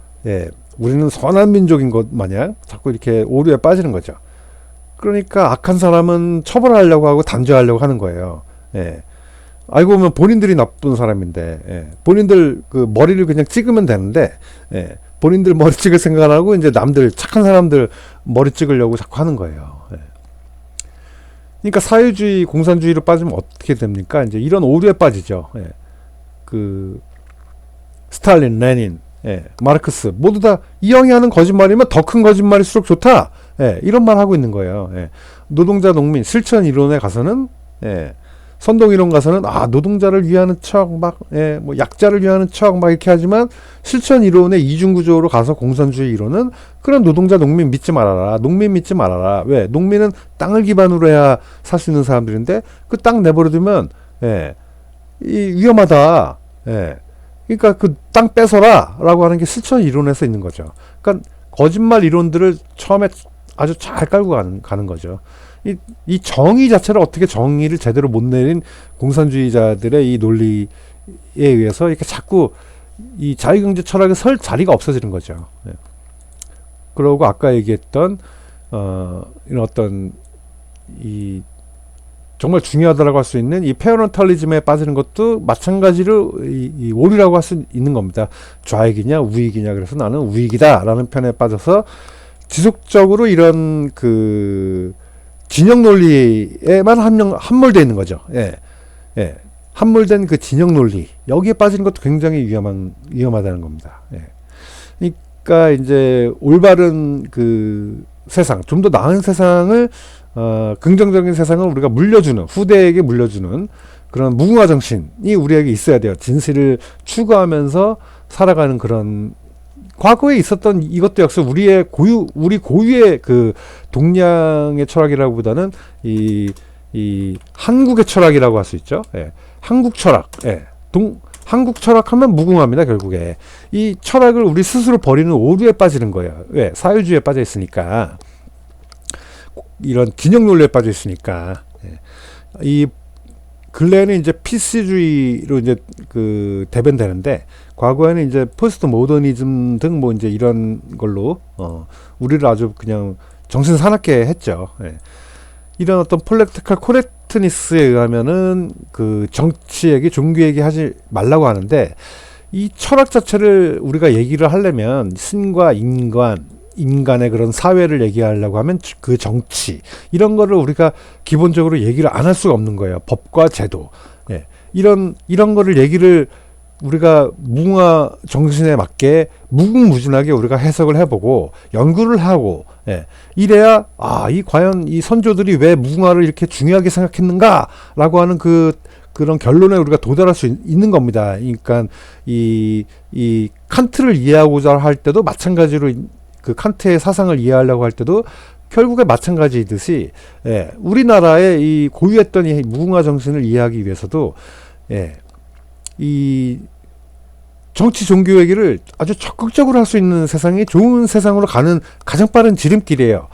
우리는 선한 민족인 것 마냥 자꾸 이렇게 오류에 빠지는 거죠. 그러니까 악한 사람은 처벌하려고 하고 단죄하려고 하는 거예요. 예. 알고 보면 본인들이 나쁜 사람인데, 예. 본인들 그 머리를 그냥 찍으면 되는데, 예. 본인들 머리 찍을 생각 안 하고 이제 남들 착한 사람들 머리 찍으려고 자꾸 하는 거예요. 예. 그러니까 사회주의, 공산주의로 빠지면 어떻게 됩니까? 이제 이런 오류에 빠지죠. 예. 그 스탈린, 레닌, 예. 마르크스 모두 다 이 형이 하는 거짓말이면 더 큰 거짓말일수록 좋다. 예, 이런 말 하고 있는 거예요. 예. 노동자 농민 실천 이론에 가서는 선동 이론 가서는 노동자를 위하는 척 막 뭐 약자를 위하는 척 막 이렇게 하지만 실천 이론의 이중 구조로 가서 공산주의 이론은 그런 노동자 농민 믿지 말아라. 농민 믿지 말아라. 왜? 농민은 땅을 기반으로 해야 살 수 있는 사람들인데 그 땅 내버려 두면 이 위험하다. 예. 그러니까 그 땅 뺏어라라고 하는 게 실천 이론에서 있는 거죠. 그러니까 거짓말 이론들을 처음에 아주 잘 깔고 가는 거죠. 이 정의 자체를 어떻게 정의를 제대로 못 내린 공산주의자들의 이 논리에 의해서 이렇게 자꾸 이 자유경제 철학에 설 자리가 없어지는 거죠. 네. 그러고 아까 얘기했던 이런 어떤 이 정말 중요하다라고 할 수 있는 이 페어런탈리즘에 빠지는 것도 마찬가지로 이 오류라고 할 수 있는 겁니다. 좌익이냐 우익이냐 그래서 나는 우익이다라는 편에 빠져서 지속적으로 이런 그 진영 논리에만 함몰되어 있는 거죠. 예. 예. 함몰된 그 진영 논리 여기에 빠지는 것도 굉장히 위험하다는 겁니다. 예. 그러니까 이제 올바른 그 세상, 좀 더 나은 세상을 긍정적인 세상을 우리가 물려주는 후대에게 물려주는 그런 무궁화 정신이 우리에게 있어야 돼요. 진실을 추구하면서 살아가는 그런 과거에 있었던 이것도 역시 우리 고유의 그 동양의 철학이라기보다는 이 한국의 철학이라고 할 수 있죠. 예. 한국 철학. 예. 한국 철학하면 무궁화입니다. 결국에 이 철학을 우리 스스로 버리는 오류에 빠지는 거예요. 왜? 사회주의에 빠져 있으니까. 이런 진영 논리에 빠져 있으니까. 예. 이 근래에는 이제 피스주의로 이제 그 대변되는데 과거에는 이제 포스트 모더니즘 등 뭐 이제 이런 걸로 우리를 아주 그냥 정신 사납게 했죠. 예. 이런 어떤 폴리티컬 코렉트니스에 의하면은 그 정치 얘기, 종교 얘기 하지 말라고 하는데 이 철학 자체를 우리가 얘기를 하려면 신과 인간의 그런 사회를 얘기하려고 하면 그 정치 이런 거를 우리가 기본적으로 얘기를 안 할 수가 없는 거예요. 법과 제도. 예. 이런 거를 얘기를 우리가 무궁화 정신에 맞게 무궁무진하게 우리가 해석을 해보고 연구를 하고 이래야 과연 이 선조들이 왜 무궁화를 이렇게 중요하게 생각했는가라고 하는 그런 결론에 우리가 도달할 수 있는 겁니다. 그러니까 이 칸트를 이해하고자 할 때도 마찬가지로 그 칸트의 사상을 이해하려고 할 때도 결국에 마찬가지이듯이 우리나라의 이 고유했던 이 무궁화 정신을 이해하기 위해서도 이 정치 종교 얘기를 아주 적극적으로 할 수 있는 세상이 좋은 세상으로 가는 가장 빠른 지름길이에요.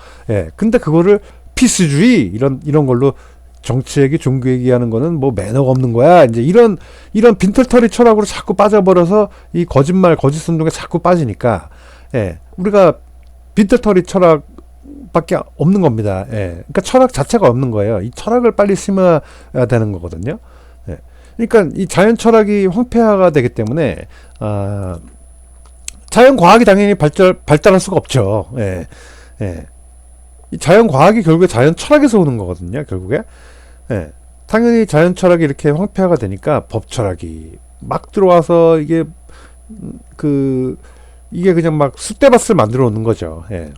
근데 그거를 피스주의 이런 걸로 정치 얘기, 종교 얘기하는 거는 뭐 매너가 없는 거야. 이제 이런 빈털터리 철학으로 자꾸 빠져버려서 이 거짓말, 거짓 선동에 자꾸 빠지니까 우리가 빈털터리 철학밖에 없는 겁니다. 그러니까 철학 자체가 없는 거예요. 이 철학을 빨리 심어야 되는 거거든요. 그러니까 이 자연 철학이 황폐화가 되기 때문에 자연 과학이 당연히 발달할 수가 없죠. 예. 예. 이 자연 과학이 결국에 자연 철학에서 오는 거거든요. 결국에. 예. 당연히 자연 철학이 이렇게 황폐화가 되니까 법 철학이 막 들어와서 이게 이게 그냥 막 쑥대밭을 만들어 놓는 거죠. 예.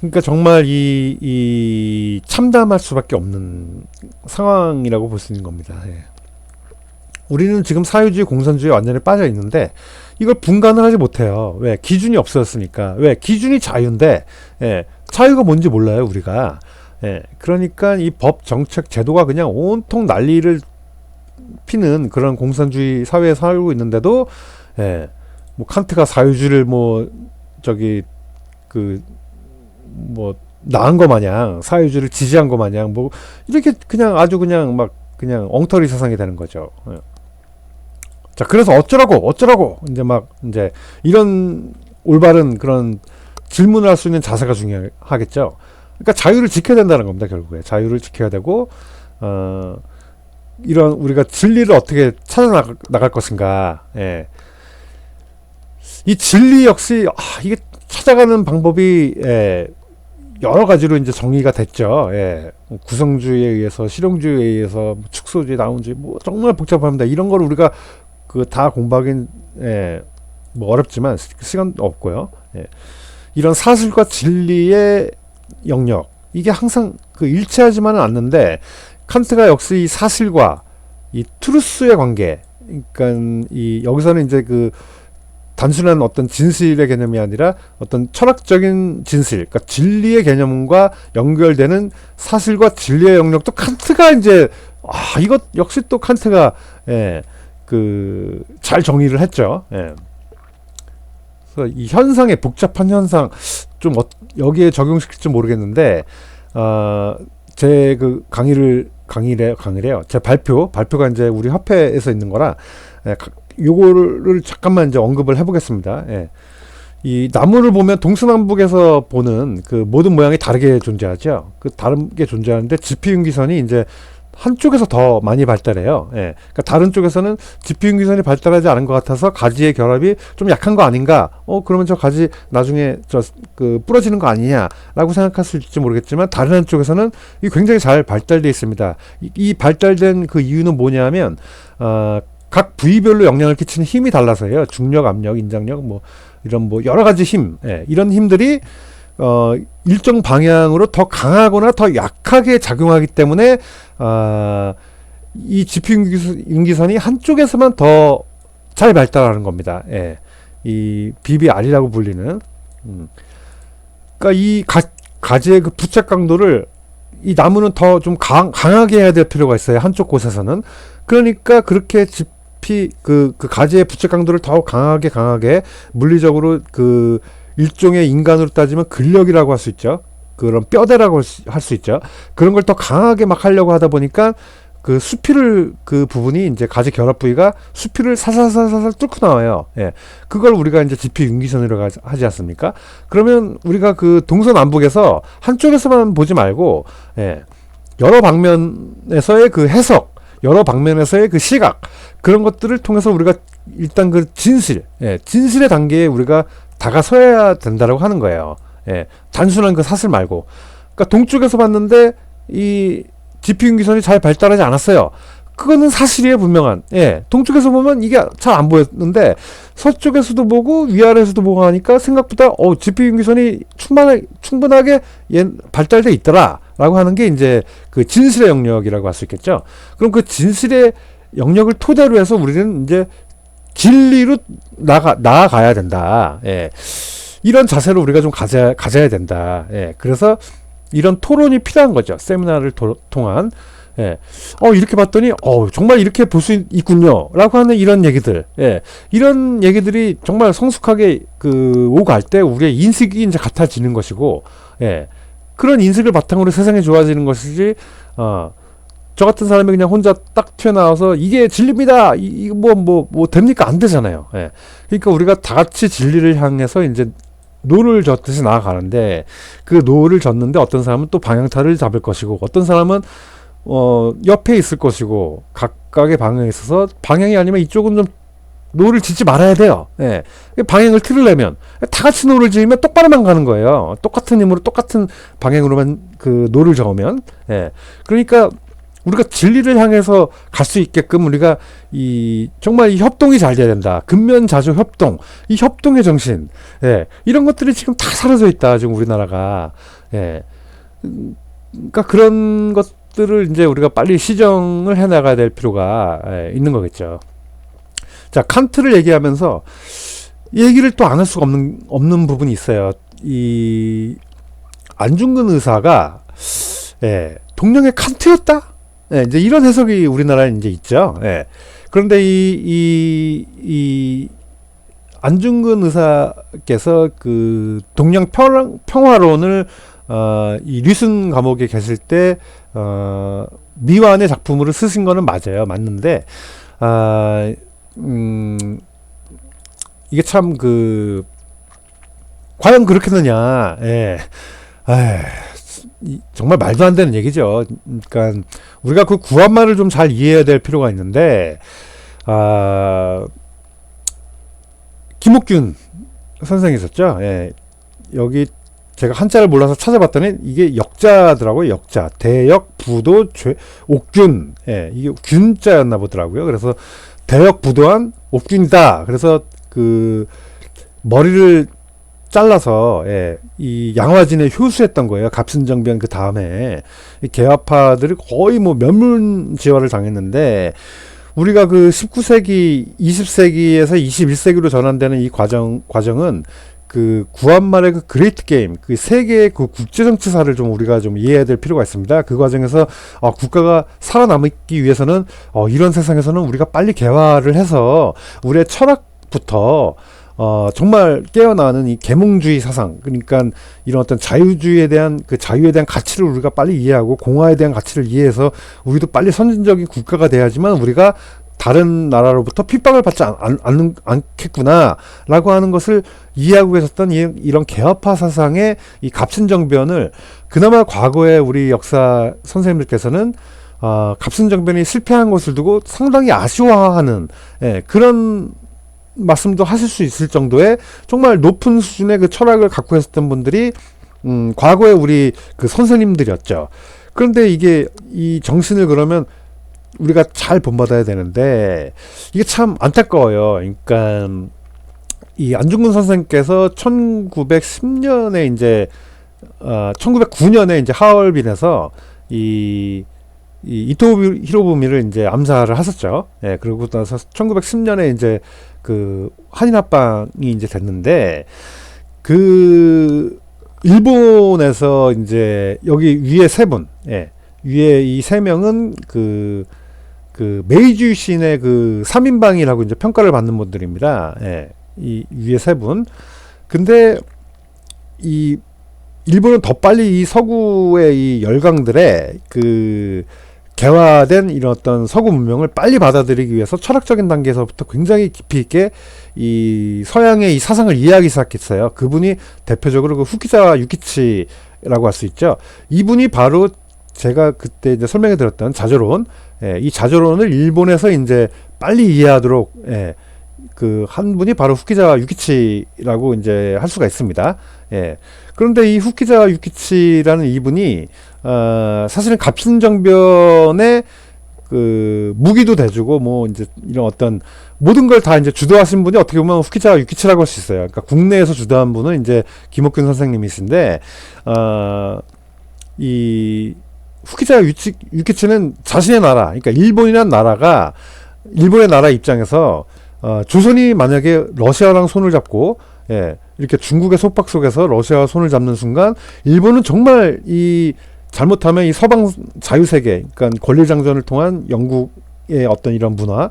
그러니까 정말 이 참담할 수밖에 없는 상황이라고 볼 수 있는 겁니다. 예. 우리는 지금 사유주의, 공산주의에 완전히 빠져 있는데 이걸 분간을 하지 못해요. 왜? 기준이 없어졌으니까. 왜? 기준이 자유인데, 예, 자유가 뭔지 몰라요, 우리가. 예, 그러니까 이 법, 정책, 제도가 그냥 온통 난리를 피는 그런 공산주의 사회에 살고 있는데도, 예, 뭐 칸트가 사유주의를 나은 거 마냥, 사유주의를 지지한 거 마냥, 뭐 이렇게 그냥 아주 그냥 막 그냥 엉터리 세상이 되는 거죠. 예. 자, 그래서 어쩌라고 이제 이런 올바른 그런 질문을 할 수 있는 자세가 중요하겠죠. 그러니까 자유를 지켜야 된다는 겁니다. 결국에 자유를 지켜야 되고, 이런 우리가 진리를 어떻게 찾아 나갈 것인가. 예. 이 진리 역시 이게 찾아가는 방법이, 예, 여러 가지로 이제 정리가 됐죠. 예. 구성주의에 의해서, 실용주의에 의해서, 축소주의, 나온주의, 뭐 정말 복잡합니다. 이런 걸 우리가 다 공부하긴, 예, 뭐 어렵지만 시간 없고요. 예. 이런 사실과 진리의 영역, 이게 항상 일치하지만은 않는데, 칸트가 역시 이 사실과 이 트루스의 관계, 그러니까 여기서는 이제 단순한 어떤 진실의 개념이 아니라 어떤 철학적인 진실, 그러니까 진리의 개념과 연결되는 사실과 진리의 영역도 칸트가 이제, 이것 역시 또 칸트가, 예, 잘 정의를 했죠. 예. 그래서 이 현상의 복잡한 현상, 좀 여기에 적용시킬지 모르겠는데, 제 강의래요. 제 발표가 이제 우리 협회에서 있는 거라, 예, 요거를 잠깐만 이제 언급을 해보겠습니다. 예. 이 나무를 보면 동서남북에서 보는 모든 모양이 다르게 존재하죠. 다르게 존재하는데 지피윤기선이 이제 한쪽에서 더 많이 발달해요. 예. 그러니까 다른 쪽에서는 지피윤기선이 발달하지 않은 것 같아서 가지의 결합이 좀 약한 거 아닌가? 그러면 저 가지 나중에 부러지는 거 아니냐라고 생각할 수 있을지 모르겠지만, 다른 한쪽에서는 이 굉장히 잘 발달되어 있습니다. 이 발달된 이유는 뭐냐면, 각 부위별로 영향을 끼치는 힘이 달라서예요. 중력, 압력, 인장력, 뭐 이런 여러 가지 힘, 예, 이런 힘들이 일정 방향으로 더 강하거나 더 약하게 작용하기 때문에 이 지피윤기선이 한쪽에서만 더 잘 발달하는 겁니다. 예. 이 BBR이라고 불리는. 그러니까 이 가지의 부착 강도를 이 나무는 더 좀 강하게 해야 될 필요가 있어요. 한쪽 곳에서는. 그러니까 그렇게 가지의 부착 강도를 더 강하게 물리적으로 일종의 인간으로 따지면 근력이라고 할 수 있죠. 그런 뼈대라고 할 수 있죠. 그런 걸 더 강하게 막 하려고 하다 보니까 수피를 부분이 이제 가지 결합 부위가 수피를 사살사살 뚫고 나와요. 예. 그걸 우리가 이제 지피윤기선이라고 하지 않습니까? 그러면 우리가 동서남북에서 한쪽에서만 보지 말고, 예, 여러 방면에서의 해석, 여러 방면에서의 시각, 그런 것들을 통해서 우리가 일단 진실의 단계에 우리가 다가서야 된다라고 하는 거예요. 예, 단순한 사실 말고. 그러니까 동쪽에서 봤는데 이 지피윤기선이 잘 발달하지 않았어요. 그거는 사실이에요, 분명한. 예, 동쪽에서 보면 이게 잘 안 보였는데 서쪽에서도 보고 위아래에서도 보고 하니까 생각보다 지피윤기선이 충분하게 발달돼 있더라라고 하는 게 이제 진실의 영역이라고 할 수 있겠죠. 그럼 진실의 영역을 토대로 해서 우리는 이제 진리로 나아가야 된다. 예. 이런 자세를 우리가 좀 가져야 된다. 예. 그래서 이런 토론이 필요한 거죠. 세미나를 통한. 예. 이렇게 봤더니, 정말 이렇게 볼 수 있군요. 라고 하는 이런 얘기들. 예. 이런 얘기들이 정말 성숙하게 오갈 때 우리의 인식이 이제 같아지는 것이고, 예. 그런 인식을 바탕으로 세상이 좋아지는 것이지, 저 같은 사람이 그냥 혼자 딱 튀어나와서 이게 진리입니다. 이거 뭐 됩니까? 안 되잖아요. 예. 그러니까 우리가 다 같이 진리를 향해서 이제 노를 젓듯이 나아가는데, 노를 젓는데 어떤 사람은 또 방향타를 잡을 것이고, 어떤 사람은 옆에 있을 것이고, 각각의 방향에 있어서 방향이 아니면 이쪽은 좀 노를 짓지 말아야 돼요. 예. 방향을 틀으려면 다 같이 노를 지으면 똑바로만 가는 거예요. 똑같은 힘으로 똑같은 방향으로만 그 노를 저으면. 예. 그러니까 우리가 진리를 향해서 갈 수 있게끔 우리가 이 정말 이 협동이 잘 돼야 된다. 근면자조 협동, 이 협동의 정신, 예. 이런 것들이 지금 다 사라져 있다. 지금 우리나라가. 예. 그러니까 그런 것들을 이제 우리가 빨리 시정을 해 나가야 될 필요가 있는 거겠죠. 자, 칸트를 얘기하면서 얘기를 또 안 할 수가 없는 부분이 있어요. 이 안중근 의사가 동명의 칸트였다? 이제 이런 해석이 우리나라에 이제 있죠. 그런데 이 안중근 의사께서 그 동양 평화론을 이 류순 감옥에 계실 때 미완의 작품으로 쓰신 거는 맞아요. 맞는데 이게 참 과연 그렇겠느냐. 정말 말도 안 되는 얘기죠. 그러니까 우리가 그 구한말을 좀 잘 이해해야 될 필요가 있는데 김옥균 선생이 있었죠. 여기 제가 한자를 몰라서 찾아봤더니 이게 역자더라고요. 역자. 대역, 부도, 옥균. 이게 균자였나 보더라고요. 그래서 대역, 부도한 옥균이다. 그래서 그 머리를 잘라서 이 양화진에 효수했던 거예요. 갑신정변 그 다음에 개화파들이 거의 뭐 면문지화를 당했는데 우리가 그 19세기, 20세기에서 21세기로 전환되는 이 과정은 그 구한말의 그 그레이트 게임, 그 세계의 그 국제 정치사를 좀 우리가 좀 이해해야 될 필요가 있습니다. 그 과정에서 국가가 살아남기 위해서는 이런 세상에서는 우리가 빨리 개화를 해서 우리의 철학부터 정말 깨어나는 이 계몽주의 사상, 그러니까 이런 어떤 자유주의에 대한 그 자유에 대한 가치를 우리가 빨리 이해하고 공화에 대한 가치를 이해해서 우리도 빨리 선진적인 국가가 돼야지만 우리가 다른 나라로부터 핍박을 받지 않겠구나 라고 하는 것을 이해하고 계셨던 이런 개화파 사상의 이 갑신정변을 그나마 과거에 우리 역사 선생님들께서는 갑신정변이 실패한 것을 두고 상당히 아쉬워하는 그런 말씀도 하실 수 있을 정도의 정말 높은 수준의 그 철학을 갖고 있었던 분들이 과거에 우리 그 선생님들이었죠. 그런데 이게 이 정신을 그러면 우리가 잘 본받아야 되는데 이게 참 안타까워요. 그러니까 이 안중근 선생님께서 1910년에 이제 1909년에 이제 하얼빈에서 이 이토 히로부미를 이제 암살을 하셨죠. 그리고 나서 1910년에 이제 그 한일 합방이 이제 됐는데 그 일본에서 이제 여기 위에 세 분, 위에 이 세 명은 그 메이지 유신의 그 3인방이라고 이제 평가를 받는 분들입니다. 이 위에 세 분. 근데 이 일본은 더 빨리 이 서구의 이 열강들의 그 개화된 이런 어떤 서구 문명을 빨리 받아들이기 위해서 철학적인 단계에서부터 굉장히 깊이 있게 이 서양의 이 사상을 이해하기 시작했어요. 그분이 대표적으로 그 후키자와 유키치라고 할 수 있죠. 이분이 바로 제가 그때 이제 설명해 드렸던 자조론, 이 자조론을 일본에서 이제 빨리 이해하도록 그 한 분이 바로 후키자와 유키치라고 이제 할 수가 있습니다. 그런데 이 후키자와 유키치라는 이분이 사실은 갑신정변의 그 무기도 대주고 뭐 이제 이런 어떤 모든 걸 다 이제 주도하신 분이 어떻게 보면 후키자와 유키치라고 할 수 있어요. 그러니까 국내에서 주도한 분은 이제 김옥균 선생님이신데 이 후키자와 유키치는 자신의 나라, 그러니까 일본이란 나라가 일본의 나라 입장에서 조선이 만약에 러시아랑 손을 잡고 이렇게 중국의 속박 속에서 러시아와 손을 잡는 순간 일본은 정말 이 잘못하면 이 서방 자유세계, 그러니까 권리장전을 통한 영국의 어떤 이런 문화,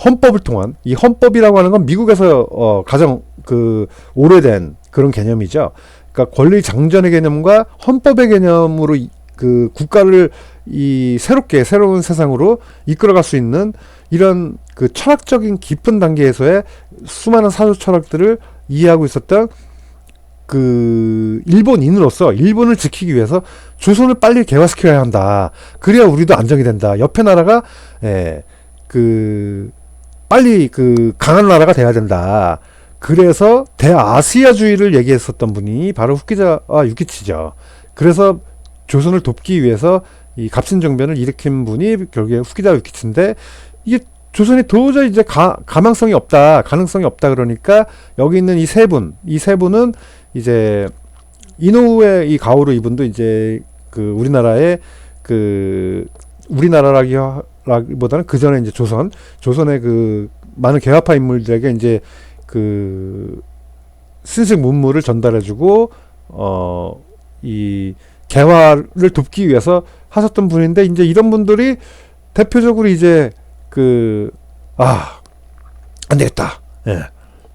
헌법을 통한 이 헌법이라고 하는 건 미국에서 가장 그 오래된 그런 개념이죠. 그러니까 권리장전의 개념과 헌법의 개념으로 그 국가를 이 새로운 세상으로 이끌어갈 수 있는 이런 그 철학적인 깊은 단계에서의 수많은 사조 철학들을 이해하고 있었던 그 일본인으로서 일본을 지키기 위해서 조선을 빨리 개화시켜야 한다. 그래야 우리도 안정이 된다. 옆에 나라가 그 빨리 그 강한 나라가 돼야 된다. 그래서 대아시아주의를 얘기했었던 분이 바로 후키자와 유키치죠. 그래서 조선을 돕기 위해서 이 갑신정변을 일으킨 분이 결국에 후키자 유키치인데, 이게 조선이 도저히 이제 가망성이 없다, 가능성이 없다 그러니까 여기 있는 이 세 분은 이제 이노우에 이 가오루 이분도 이제 그 우리나라라기보다는 그 전에 이제 조선의 그 많은 개화파 인물들에게 이제 그 신식 문물을 전달해주고 이 개화를 돕기 위해서 하셨던 분인데, 이제 이런 분들이 대표적으로 이제 안 되겠다. 예.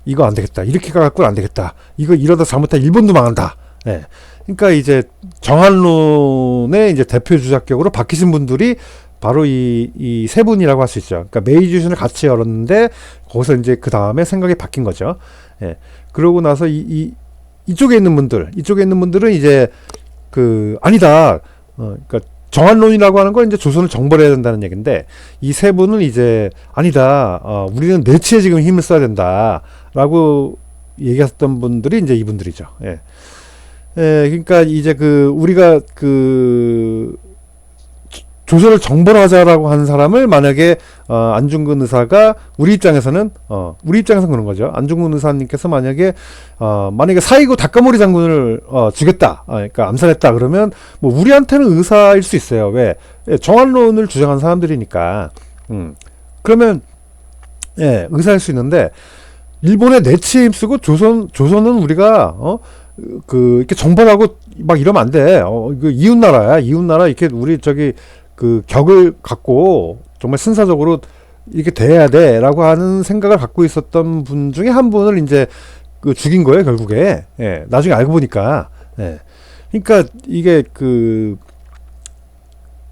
이거 안 되겠다. 이렇게 가갖고는 안 되겠다. 이거 이러다 잘못하면 일본도 망한다. 예. 그러니까 이제 정한론의 이제 대표 주작격으로 바뀌신 분들이 바로 이 세 분이라고 할 수 있죠. 그러니까 메이지순을 같이 열었는데 거기서 이제 그 다음에 생각이 바뀐 거죠. 예. 그러고 나서 이쪽에 있는 분들은 이제 아니다. 그러니까 정한론이라고 하는 건 이제 조선을 정벌해야 된다는 얘기인데, 이 세 분은 이제 아니다. 우리는 내치에 지금 힘을 써야 된다라고 얘기했던 분들이 이제 이분들이죠. 예. 예, 그러니까 이제 우리가 조선을 정벌하자라고 하는 사람을 만약에 안중근 의사가 우리 입장에서는 그런 거죠. 안중근 의사님께서 만약에 사이고 다카모리 장군을 죽였다, 그러니까 암살했다 그러면 뭐 우리한테는 의사일 수 있어요. 왜? 예, 정한론을 주장한 사람들이니까. 그러면 예, 의사일 수 있는데, 일본의 내치에 힘쓰고 조선은 우리가 이렇게 정벌하고 막 이러면 안 돼. 이거 이웃나라야. 이웃나라 이렇게 우리 격을 갖고 정말 신사적으로 이렇게 돼야 돼라고 하는 생각을 갖고 있었던 분 중에 한 분을 이제 죽인 거예요, 결국에. 예, 나중에 알고 보니까. 예. 그러니까 이게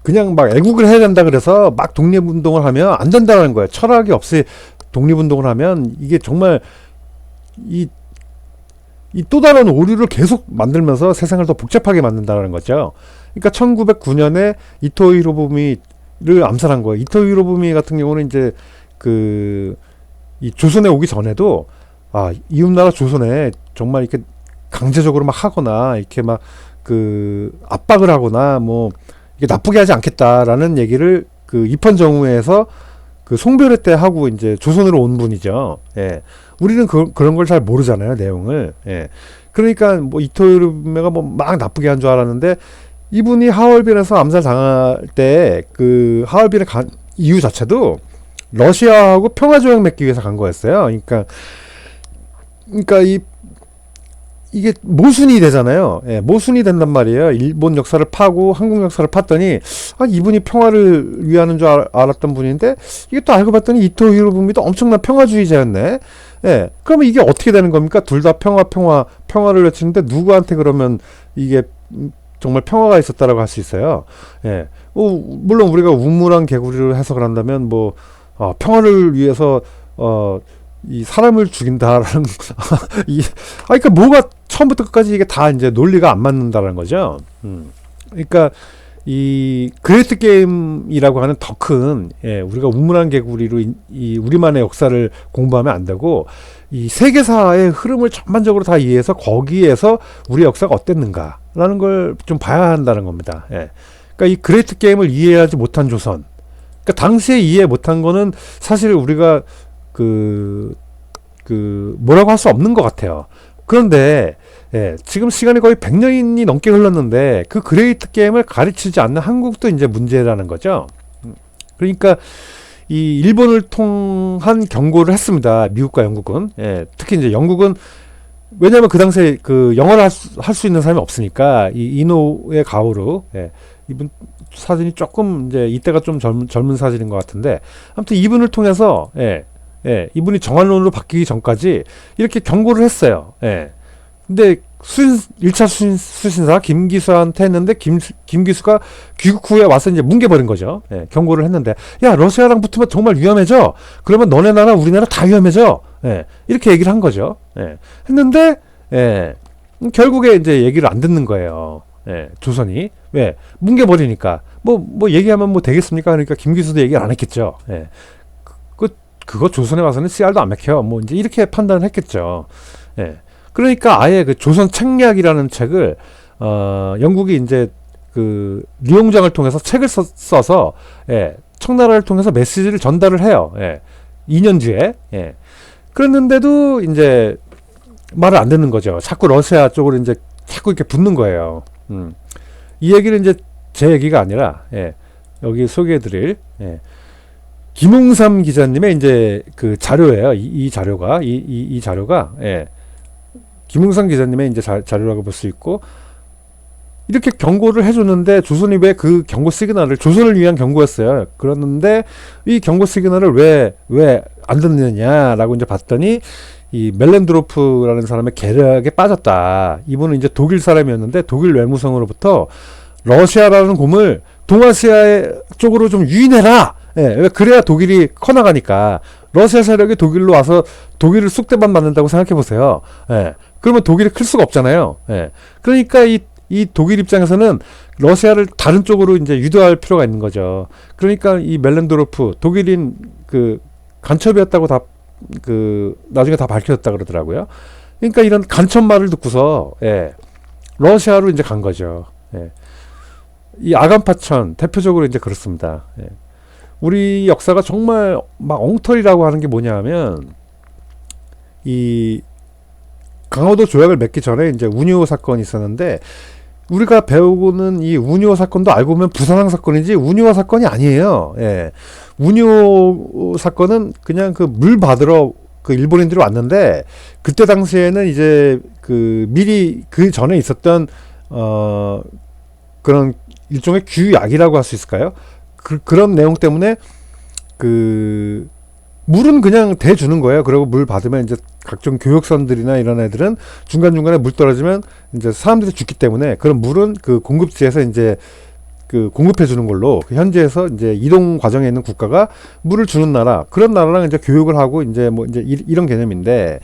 그냥 막 애국을 해야 된다 그래서 막 독립운동을 하면 안 된다는 거예요. 철학이 없이 독립운동을 하면 이게 정말 이 또 다른 오류를 계속 만들면서 세상을 더 복잡하게 만든다는 거죠. 그러니까 1909년에 이토 히로부미를 암살한 거예요. 이토 히로부미 같은 경우는 이제 이 조선에 오기 전에도 이웃나라 조선에 정말 이렇게 강제적으로 막 하거나 이렇게 막 압박을 하거나 뭐 이게 나쁘게 하지 않겠다라는 얘기를 입헌정후에서 송별회 때 하고 이제 조선으로 온 분이죠. 예. 우리는 그런 걸 잘 모르잖아요, 내용을. 예. 그러니까 뭐 이토 히로부미가 뭐 막 나쁘게 한 줄 알았는데, 이분이 하얼빈에서 암살 당할 때 하얼빈에 간 이유 자체도 러시아하고 평화 조약 맺기 위해서 간 거였어요. 그러니까 이게 모순이 되잖아요. 예, 모순이 된단 말이에요. 일본 역사를 파고 한국 역사를 팠더니 이분이 평화를 위하는 줄 알았던 분인데, 이게 또 알고 봤더니 이토 히로부미도 엄청난 평화주의자였네. 예, 그러면 이게 어떻게 되는 겁니까? 둘 다 평화를 외치는데 누구한테 그러면 이게 정말 평화가 있었다라고 할 수 있어요. 예, 물론 우리가 우물안 개구리를 해석을 한다면 평화를 위해서 이 사람을 죽인다라는 그러니까 뭐가 처음부터 끝까지 이게 다 이제 논리가 안 맞는다라는 거죠. 그러니까 이 그레이트 게임이라고 하는 더 큰, 우리가 우물안 개구리로 이 우리만의 역사를 공부하면 안 되고, 이 세계사의 흐름을 전반적으로 다 이해해서 거기에서 우리 역사가 어땠는가라는 걸 좀 봐야 한다는 겁니다. 예. 그러니까 이 그레이트 게임을 이해하지 못한 조선, 그러니까 당시에 이해 못한 거는 사실 우리가 뭐라고 할 수 없는 것 같아요. 그런데 지금 시간이 거의 100년이 넘게 흘렀는데 그 그레이트 게임을 가르치지 않는 한국도 이제 문제라는 거죠. 그러니까 이 일본을 통한 경고를 했습니다. 미국과 영국은. 특히 이제 영국은, 왜냐하면 그 당시에 영어를 할 수 있는 사람이 없으니까, 이 이노우에 가오루, 이분 사진이 조금 이제 이때가 좀 젊은 사진인 것 같은데, 아무튼 이분을 통해서 이분이 정한론으로 바뀌기 전까지 이렇게 경고를 했어요. 근데 1차 수신사 김기수한테 했는데, 김기수가 귀국 후에 와서 이제 뭉개버린 거죠. 경고를 했는데, 야, 러시아랑 붙으면 정말 위험해져. 그러면 너네 나라, 우리나라 다 위험해져. 이렇게 얘기를 한 거죠. 했는데, 결국에 이제 얘기를 안 듣는 거예요. 조선이. 왜? 뭉개버리니까. 뭐 얘기하면 뭐 되겠습니까? 그러니까 김기수도 얘기를 안 했겠죠. 그거 조선에 와서는 씨알도 안 맥혀. 뭐 이제 이렇게 판단을 했겠죠. 예. 그러니까 아예 그 조선 책략이라는 책을 영국이 이제 그 리용장을 통해서 책을 써서 예, 청나라를 통해서 메시지를 전달을 해요. 예. 2년 뒤에. 예. 그랬는데도 이제 말을 안 듣는 거죠. 자꾸 러시아 쪽으로 이제 자꾸 이렇게 붙는 거예요. 이 얘기는 이제 제 얘기가 아니라 예, 여기 소개해드릴 예, 김웅삼 기자님의 이제 그 자료예요. 이 자료가 이 자료가 예, 김웅삼 기자님의 이제 자료라고 볼 수 있고 이렇게 경고를 해줬는데 조선이 왜 그 경고 시그널을 조선을 위한 경고였어요. 그랬는데 이 경고 시그널을 왜 안 듣느냐라고 이제 봤더니 이 멜렌드로프라는 사람의 계략에 빠졌다. 이분은 이제 독일 사람이었는데 독일 외무성으로부터 러시아라는 곰을 동아시아 쪽으로 좀 유인해라. 예, 그래야 독일이 커나가니까 러시아 세력이 독일로 와서 독일을 쑥대밭 맞는다고 생각해 보세요. 예, 그러면 독일이 클 수가 없잖아요. 예, 그러니까 이 독일 입장에서는 러시아를 다른 쪽으로 이제 유도할 필요가 있는 거죠. 그러니까 이 멜렌도르프 독일인 그 간첩이었다고 나중에 다 밝혀졌다 그러더라고요. 그러니까 이런 간첩말을 듣고서 예, 러시아로 이제 간 거죠. 예. 이 아간파천 대표적으로 이제 그렇습니다. 예. 우리 역사가 정말 막 엉터리라고 하는 게 뭐냐면 이 강화도 조약을 맺기 전에 이제 운요 사건이 있었는데 우리가 배우고는 이 운요 사건도 알고 보면 부산항 사건이지 운요 사건이 아니에요. 예. 운요 사건은 그냥 그 물 받으러 그 일본인들이 왔는데 그때 당시에는 이제 그 미리 그 전에 있었던 그런 일종의 규약이라고 할 수 있을까요? 그런 내용 때문에 그 물은 그냥 대주는 거예요. 그리고 물 받으면 이제 각종 교역선들이나 이런 애들은 중간중간에 물 떨어지면 이제 사람들이 죽기 때문에 그런 물은 그 공급지에서 이제 그 공급해 주는 걸로 그 현지에서 이제 이동 과정에 있는 국가가 물을 주는 나라 그런 나라랑 이제 교육을 하고 이제 뭐 이제 이런 개념인데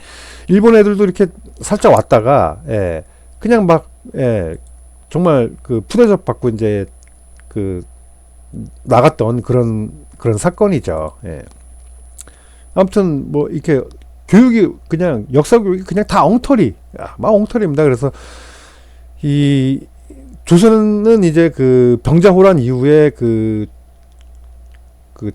일본 애들도 이렇게 살짝 왔다가 예, 그냥 막 예, 정말 그 푸대접 받고 이제 그 나갔던 그런 사건이죠. 예. 아무튼 뭐 이렇게 교육이 그냥 역사 교육이 그냥 다 엉터리, 막 엉터리입니다. 그래서 이 조선은 이제 그 병자호란 이후에 그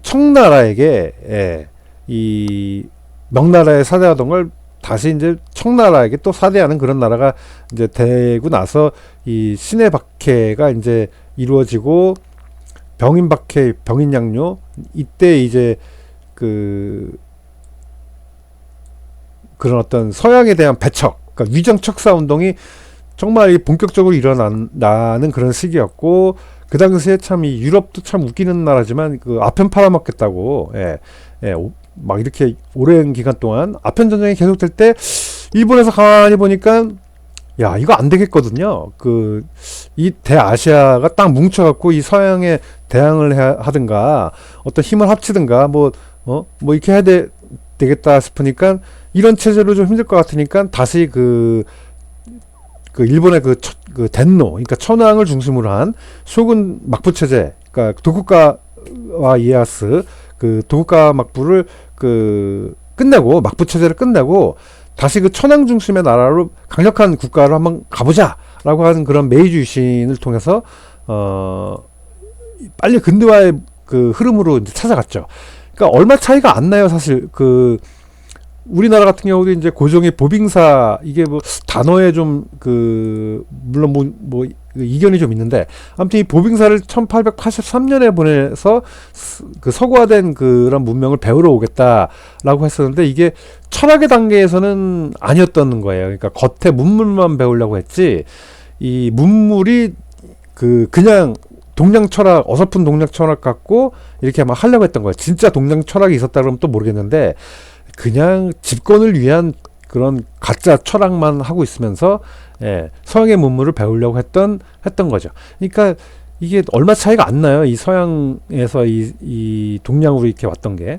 청나라에게 예, 이 명나라에 사대하던 걸 다시 이제 청나라에게 또 사대하는 그런 나라가 이제 되고 나서 이 신의 박해가 이제 이루어지고 병인 박해, 병인 양요 이때 이제 그런 어떤 서양에 대한 배척, 그러니까 위정 척사 운동이 정말 본격적으로 일어나는 그런 시기였고 그 당시에 참 이 유럽도 참 웃기는 나라지만 그 아편 팔아먹겠다고 예, 막 이렇게 오랜 기간 동안 아편 전쟁이 계속될 때 일본에서 가만히 보니까 야 이거 안 되겠거든요. 이 대아시아가 딱 뭉쳐갖고 이 서양에 대항을 하든가 어떤 힘을 합치든가 뭐 이렇게 해야 되겠다 싶으니까 이런 체제로 좀 힘들 것 같으니까 다시 그 일본의 그 덴노, 그러니까 천황을 중심으로 한 쇼군 막부 체제, 그러니까 도쿠가와 이에야스 그 도쿠가 막부를 끝내고 막부 체제를 끝내고 다시 그 천황 중심의 나라로 강력한 국가로 한번 가보자라고 하는 그런 메이지 유신을 통해서 빨리 근대화의 그 흐름으로 이제 찾아갔죠. 그러니까 얼마 차이가 안 나요, 사실. 우리나라 같은 경우도 이제 고종의 보빙사 이게 뭐 단어에 좀 물론 뭐 이견이 좀 있는데 아무튼 이 보빙사를 1883년에 보내서 그 서구화된 그런 문명을 배우러 오겠다라고 했었는데 이게 철학의 단계에서는 아니었던 거예요. 그러니까 겉에 문물만 배우려고 했지 이 문물이 그냥 동양 철학, 어설픈 동양 철학 갖고 이렇게 막 하려고 했던 거예요. 진짜 동양 철학이 있었다 그러면 또 모르겠는데 그냥 집권을 위한 그런 가짜 철학만 하고 있으면서 예, 서양의 문물을 배우려고 했던 거죠. 그러니까 이게 얼마 차이가 안 나요. 이 서양에서 이 동양으로 이렇게 왔던 게.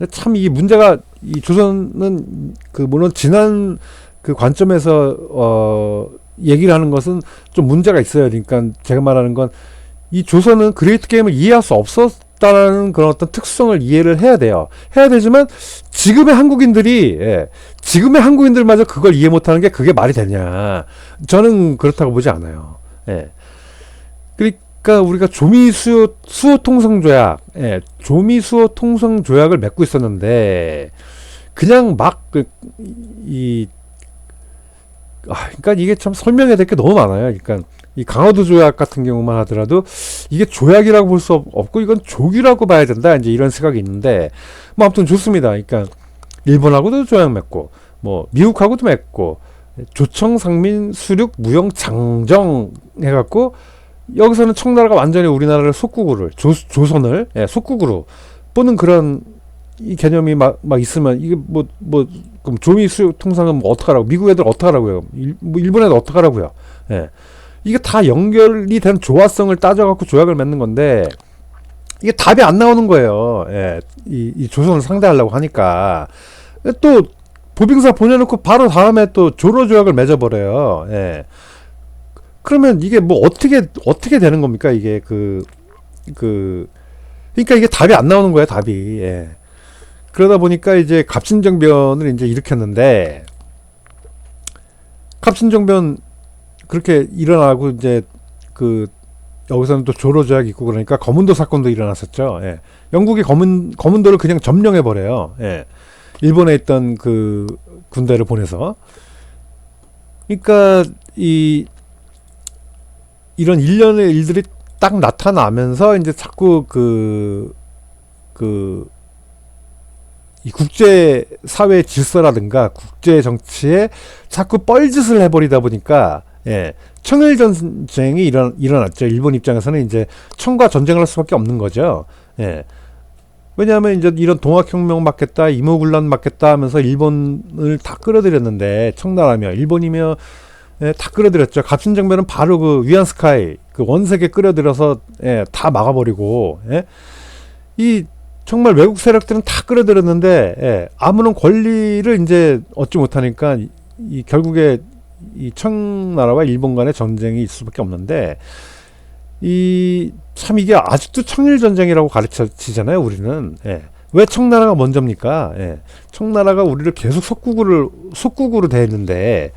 참 이 문제가 이 조선은 물론 지난 그 관점에서 얘기를 하는 것은 좀 문제가 있어요. 그러니까 제가 말하는 건 이 조선은 그레이트 게임을 이해할 수 없다라는 그런 어떤 특성을 이해를 해야 돼요. 해야 되지만 지금의 한국인들이 지금의 한국인들마저 그걸 이해 못하는 게 그게 말이 되냐? 저는 그렇다고 보지 않아요. 그러니까 우리가 조미수호 통성조약, 조미수호 통성조약을 맺고 있었는데 그냥 막 그러니까 이게 참 설명해야 될 게 너무 많아요. 그러니까 이 강화도 조약 같은 경우만 하더라도 이게 조약이라고 볼 수 없고 이건 조기라고 봐야 된다. 이제 이런 생각이 있는데 뭐 아무튼 좋습니다. 그러니까 일본하고도 조약 맺고 뭐 미국하고도 맺고 조청 상민 수륙 무용 장정 해갖고 여기서는 청나라가 완전히 우리나라를 속국으로 조선을 속국으로 보는 그런 이 개념이 막 있으면 이게 그럼 조미 수육 통상은 뭐 어떡하라고 미국 애들 어떡하라고요 뭐 일본 애들 어떡하라고요 이게 다 연결이 된 조화성을 따져갖고 조약을 맺는 건데 이게 답이 안 나오는 거예요. 이 조선을 상대하려고 하니까 또 보빙사 보내놓고 바로 다음에 또 조로 조약을 맺어버려요. 그러면 이게 뭐 어떻게 되는 겁니까? 이게 그러니까 이게 답이 안 나오는 거예요. 답이. 그러다 보니까 이제 갑신정변을 이제 일으켰는데 갑신정변 그렇게 일어나고 이제 여기서는 또 조로조약이 있고 그러니까 거문도 사건도 일어났었죠. 영국이 거문도를 그냥 점령해 버려요. 일본에 있던 그 군대를 보내서. 그러니까 이런 일련의 일들이 딱 나타나면서 이제 자꾸 이 국제 사회 질서라든가 국제 정치에 자꾸 뻘짓을 해버리다 보니까 청일 전쟁이 일어났죠. 일본 입장에서는 이제 청과 전쟁을 할 수밖에 없는 거죠. 왜냐하면 이제 이런 동학혁명 막겠다, 임오군란 막겠다 하면서 일본을 다 끌어들였는데 청나라며 일본이며 다 끌어들였죠. 갑신정변은 바로 그 위안스카이 그 원색에 끌어들여서 다 막아버리고 이 정말 외국 세력들은 다 끌어들였는데 아무런 권리를 이제 얻지 못하니까 결국에 이 청나라와 일본 간의 전쟁이 있을 수밖에 없는데 참 이게 아직도 청일 전쟁이라고 가르쳐지잖아요. 우리는 왜 청나라가 먼저입니까? 청나라가 우리를 계속 속국으로 대했는데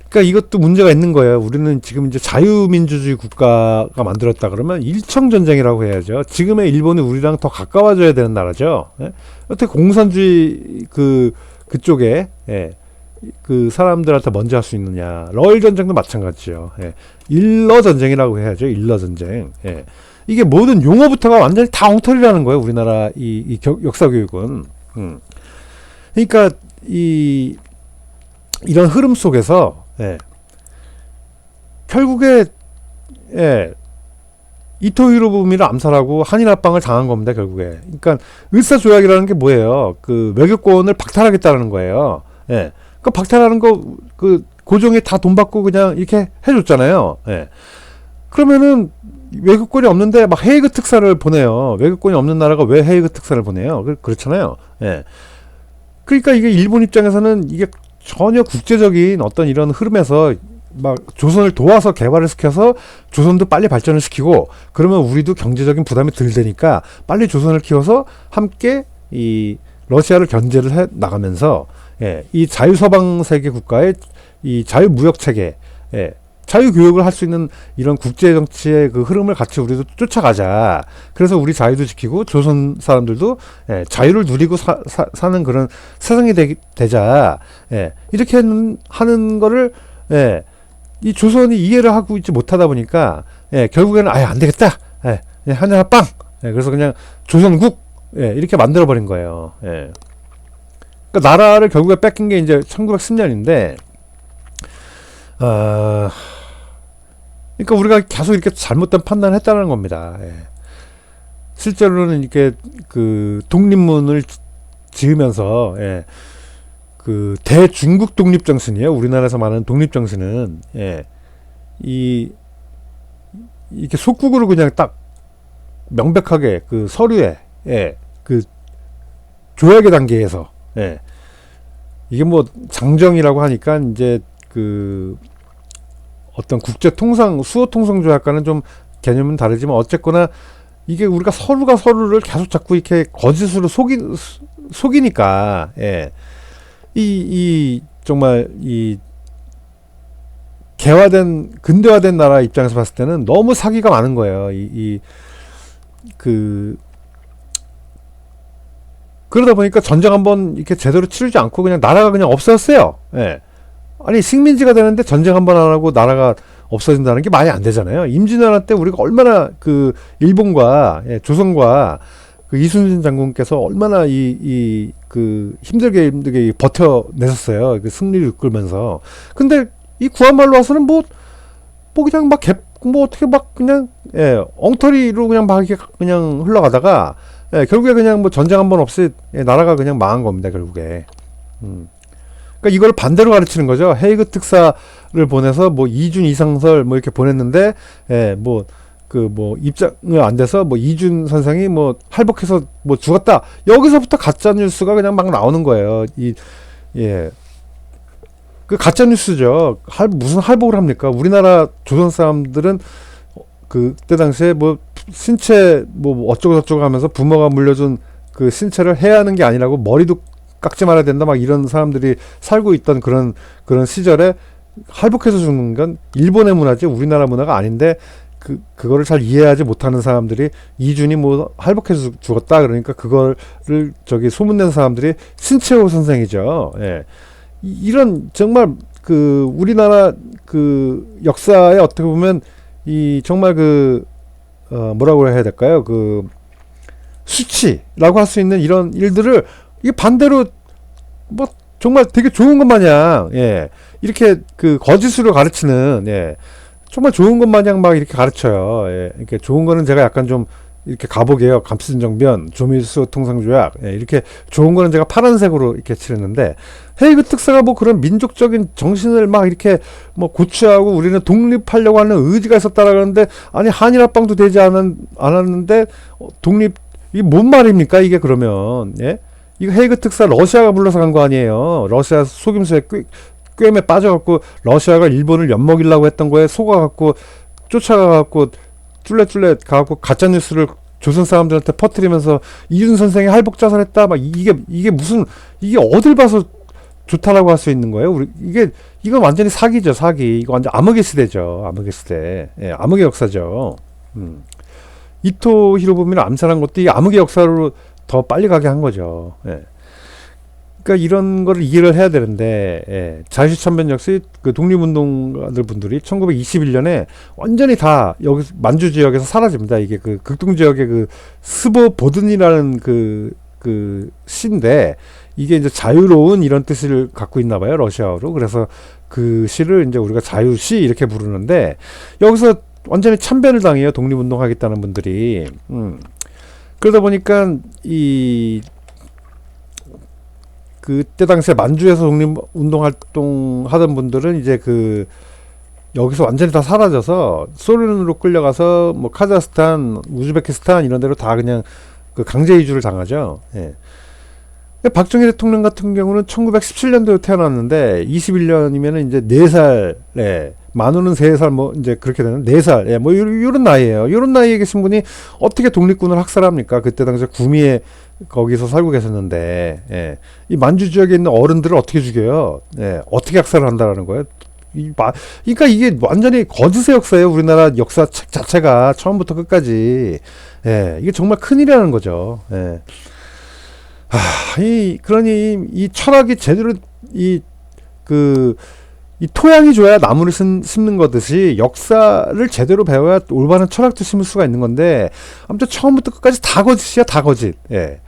그러니까 이것도 문제가 있는 거예요. 우리는 지금 이제 자유민주주의 국가가 만들었다 그러면 일청전쟁이라고 해야죠. 지금의 일본이 우리랑 더 가까워져야 되는 나라죠. 어떻게 공산주의 그쪽에 그 사람들한테 먼저 할 수 있느냐. 러일 전쟁도 마찬가지죠. 일러 전쟁이라고 해야죠. 일러 전쟁. 이게 모든 용어부터가 완전히 다 엉터리라는 거예요. 우리나라 이 역사 교육은. 그러니까 이런 흐름 속에서 결국에 이토 히로부미를 암살하고 한일 합방을 당한 겁니다. 결국에. 그러니까 을사조약이라는 게 뭐예요? 그 외교권을 박탈하겠다는 거예요. 그 박탈하는 거 고종이 다 돈 받고 그냥 이렇게 해줬잖아요. 그러면은 외교권이 없는데 막 헤이그 특사를 보내요. 외교권이 없는 나라가 왜 헤이그 특사를 보내요? 그렇잖아요. 그러니까 이게 일본 입장에서는 이게 전혀 국제적인 어떤 이런 흐름에서 막 조선을 도와서 개발을 시켜서 조선도 빨리 발전을 시키고 그러면 우리도 경제적인 부담이 덜 되니까 빨리 조선을 키워서 함께 이 러시아를 견제를 해 나가면서 이 자유서방 세계 국가의 이 자유무역 체계, 자유교역을 할 수 있는 이런 국제정치의 그 흐름을 같이 우리도 쫓아가자. 그래서 우리 자유도 지키고 조선 사람들도 자유를 누리고 사는 그런 세상이 되자. 이렇게 하는 거를 이 조선이 이해를 하고 있지 못하다 보니까 결국에는 아예 안 되겠다. 한일 합방. 그래서 그냥 조선국 이렇게 만들어버린 거예요. 그러니까 나라를 결국에 뺏긴 게 이제 1910년인데 그러니까 우리가 계속 이렇게 잘못된 판단을 했다는 겁니다. 실제로는 이렇게 그 독립문을 지으면서 그 대중국 독립 정신이에요. 우리나라에서 말하는 독립 정신은 이렇게 속국으로 그냥 딱 명백하게 그 서류에 그 조약의 단계에서 이게 뭐 장정이라고 하니까 이제 그 어떤 국제 통상 수호 통상 조약과는 좀 개념은 다르지만 어쨌거나 이게 우리가 서로가 서로를 계속 자꾸 이렇게 거짓으로 속이니까, 예. 정말, 근대화된 나라 입장에서 봤을 때는 너무 사기가 많은 거예요. 그러다 보니까 전쟁 한번 이렇게 제대로 치르지 않고 그냥 나라가 그냥 없어졌어요. 예. 아니, 식민지가 되는데 전쟁 한번 안 하고 나라가 없어진다는 게 말이 안 되잖아요. 임진왜란 때 우리가 얼마나 일본과, 예, 조선과 이순신 장군께서 얼마나 힘들게 버텨내셨어요. 승리를 이끌면서. 근데 이 구한말로 와서는 그냥 어떻게 그냥, 예, 엉터리로 그냥 이렇게 그냥 흘러가다가, 예, 결국에 그냥 전쟁 한번 없이, 예, 나라가 그냥 망한 겁니다, 결국에. 그러니까 이걸 반대로 가르치는 거죠. 헤이그 특사를 보내서 이준 이상설 이렇게 보냈는데, 예, 입장을 안 돼서 이준 선생이 할복해서 죽었다. 여기서부터 가짜 뉴스가 그냥 막 나오는 거예요. 예. 그 가짜 뉴스죠. 무슨 할복을 합니까? 우리나라 조선 사람들은 그때 당시에 신체 어쩌고 저쩌고 하면서 부모가 물려준 그 신체를 해야 하는 게 아니라고 머리도 깎지 말아야 된다 막 이런 사람들이 살고 있던 그런 시절에 할복해서 죽는 건 일본의 문화지 우리나라 문화가 아닌데 그거를 잘 이해하지 못하는 사람들이 이준이 할복해서 죽었다 그러니까 그거를 소문낸 사람들이 신채호 선생이죠. 예. 이런 정말 우리나라 역사에 어떻게 보면 정말 뭐라고 해야 될까요? 수치라고 할 수 있는 이런 일들을 이게 반대로 정말 되게 좋은 것 마냥, 예, 이렇게 거짓으로 가르치는, 예, 정말 좋은 것 마냥 막 이렇게 가르쳐요. 예, 이렇게 좋은 거는 제가 약간 좀 이렇게 가보게요. 감신정변, 조미수 통상조약, 예, 이렇게 좋은 거는 제가 파란색으로 이렇게 칠했는데 헤이그 특사가 그런 민족적인 정신을 막 이렇게 고취하고 우리는 독립하려고 하는 의지가 있었다라 그러는데 아니 한일합방도 되지 않았는데 독립 이게 뭔 말입니까 이게 그러면 예? 이거 헤이그 특사 러시아가 불러서 간 거 아니에요. 러시아 속임수에 꿰매 빠져갖고 러시아가 일본을 엿먹이려고 했던 거에 속아갖고 쫓아가갖고 쫄래쫄래 가갖고 가짜뉴스를 조선 사람들한테 퍼뜨리면서 이준 선생이 할복 자살했다 막 이게 무슨 이게 어딜 봐서 좋다라고 할 수 있는 거예요. 이거 완전히 사기죠. 사기. 이거 완전 암흑의 시대죠. 암흑의 시대. 예, 암흑의 역사죠. 이토 히로부미를 암살한 것도 이 암흑의 역사로 더 빨리 가게 한 거죠. 예. 그러니까 이런 거를 이해를 해야 되는데, 예. 자유시천변 역시 독립운동가들 분들이 1921년에 완전히 다 여기 만주 지역에서 사라집니다. 이게 극동 지역의 스보보든이라는 시인데 이게 이제 자유로운 이런 뜻을 갖고 있나 봐요. 러시아어로. 그래서 그 시를 이제 우리가 자유시 이렇게 부르는데 여기서 완전히 참변을 당해요. 독립운동 하겠다는 분들이. 그러다 보니까 그때 당시에 만주에서 독립운동 활동하던 분들은 이제 여기서 완전히 다 사라져서 소련으로 끌려가서 카자흐스탄, 우즈베키스탄 이런 데로 다 그냥 강제 이주를 당하죠. 예. 박정희 대통령 같은 경우는 1917년도에 태어났는데 21년이면은 이제 4살, 예. 만우는 3살 이제 그렇게 되는 4살, 예. 요런 나이에요. 요런 나이에 계신 분이 어떻게 독립군을 학살합니까? 그때 당시에 구미에 거기서 살고 계셨는데, 예. 이 만주 지역에 있는 어른들을 어떻게 죽여요? 예. 어떻게 학살을 한다라는 거예요? 그러니까 이게 완전히 거짓의 역사예요. 우리나라 역사 책 자체가 처음부터 끝까지. 예. 이게 정말 큰일이라는 거죠. 예. 그러니 이 철학이 제대로 이 토양이 좋아야 나무를 심는 거듯이 역사를 제대로 배워야 올바른 철학도 심을 수가 있는 건데 아무튼 처음부터 끝까지 다 거짓이야. 다 거짓. 예.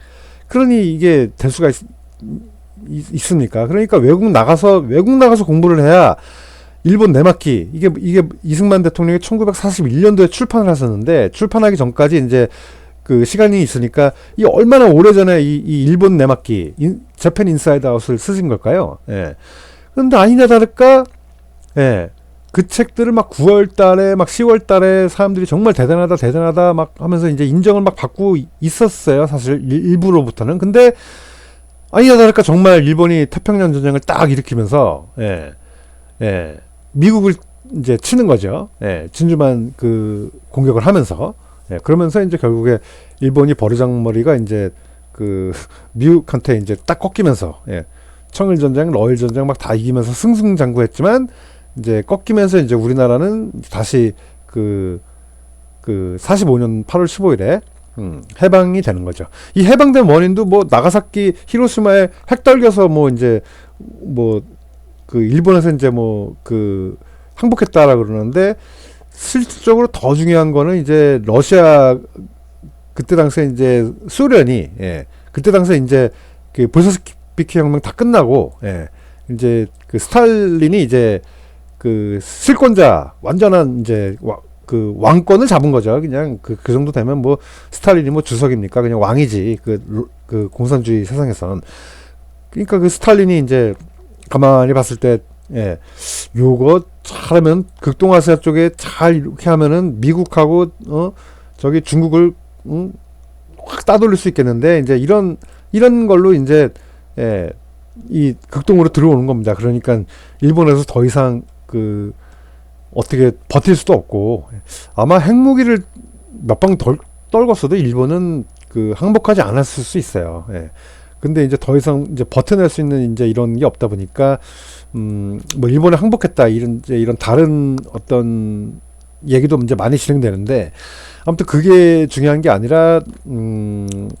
그러니 이게 될 수가 있습니까? 그러니까 외국 나가서 공부를 해야 일본 내막기 이게 이승만 대통령이 1941년도에 출판을 하셨는데 출판하기 전까지 이제 시간이 있으니까 이 얼마나 오래전에 이 일본 내막기 재팬 인사이드 아웃을 쓰신 걸까요? 예. 근데 아니나 다를까, 예. 그 책들을 막 9월 달에, 막 10월 달에 사람들이 정말 대단하다 막 하면서 이제 인정을 막 받고 있었어요. 사실 일부로부터는. 근데 아니나 다를까 정말 일본이 태평양 전쟁을 딱 일으키면서, 예. 예. 미국을 이제 치는 거죠. 예. 진주만 공격을 하면서. 예, 그러면서 이제 결국에 일본이 버르장머리가 이제 그 미국한테 이제 딱 꺾이면서, 예, 청일 전쟁, 러일 전쟁 막 다 이기면서 승승장구했지만 이제 꺾이면서 이제 우리나라는 다시 그 45년 8월 15일에 해방이 되는 거죠. 이 해방된 원인도 뭐 나가사키, 히로시마에 핵 떨겨서 뭐 이제 뭐 그 일본에서 이제 뭐 그 항복했다라 그러는데, 실질적으로 더 중요한 거는 이제 러시아, 그때 당시에 이제 소련이, 예, 그때 당시에 이제 그 볼셰비키 혁명 다 끝나고, 예, 이제 그 스탈린이 이제 그 실권자 완전한 이제 그 왕권을 잡은 거죠. 그냥 그 정도 되면 뭐 스탈린이 뭐 주석입니까? 그냥 왕이지. 그 공산주의 세상에선. 그러니까 그 스탈린이 이제 가만히 봤을 때, 예, 요거 잘하면 극동아시아 쪽에 잘 이렇게 하면은 미국하고 저기 중국을 확 따돌릴 수 있겠는데, 이제 이런 걸로 이제, 예, 이 극동으로 들어오는 겁니다. 그러니까 일본에서 더 이상 그 어떻게 버틸 수도 없고, 아마 핵무기를 몇 방 떨궜어도 일본은 그 항복하지 않았을 수 있어요. 예. 근데 이제 더 이상 이제 버텨낼 수 있는 이제 이런 게 없다 보니까, 뭐 일본에 항복했다 이런 다른 어떤 얘기도 이제 많이 진행되는데, 아무튼 그게 중요한 게 아니라, 이런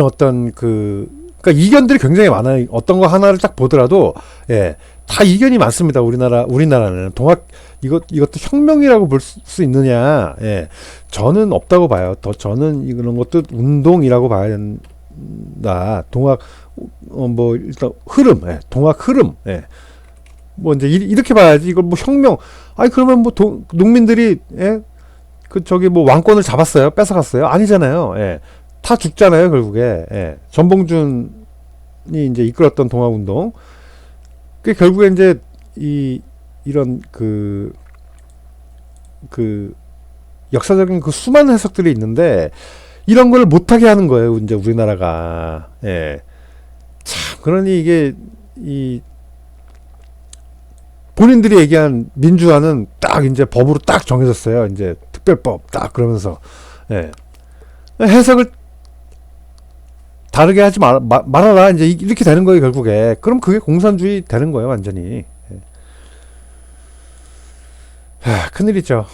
어떤 그러니까 이견들이 굉장히 많아요. 어떤 거 하나를 딱 보더라도, 예, 다 이견이 많습니다. 우리나라는 이것도 혁명이라고 볼 수 있느냐? 예, 저는 없다고 봐요. 저는 이런 것도 운동이라고 봐야 된다. 뭐 일단 흐름, 예, 동학 흐름, 예. 뭐 이제 이렇게 봐야지. 이걸 뭐 혁명? 아니 그러면 뭐 농민들이, 예, 그 저기 뭐 왕권을 잡았어요? 뺏어갔어요? 아니잖아요. 예. 다 죽잖아요, 결국에. 예. 전봉준이 이제 이끌었던 동학운동. 그 결국에 이제 이런 역사적인 그 수많은 해석들이 있는데, 이런 걸 못하게 하는 거예요, 이제 우리나라가. 예. 참, 그러니 이게 본인들이 얘기한 민주화는 딱 이제 법으로 딱 정해졌어요. 이제 특별법 딱 그러면서, 예. 해석을 다르게 하지 말아라. 이제 이렇게 되는 거예요, 결국에. 그럼 그게 공산주의 되는 거예요, 완전히. 예. 큰일이죠.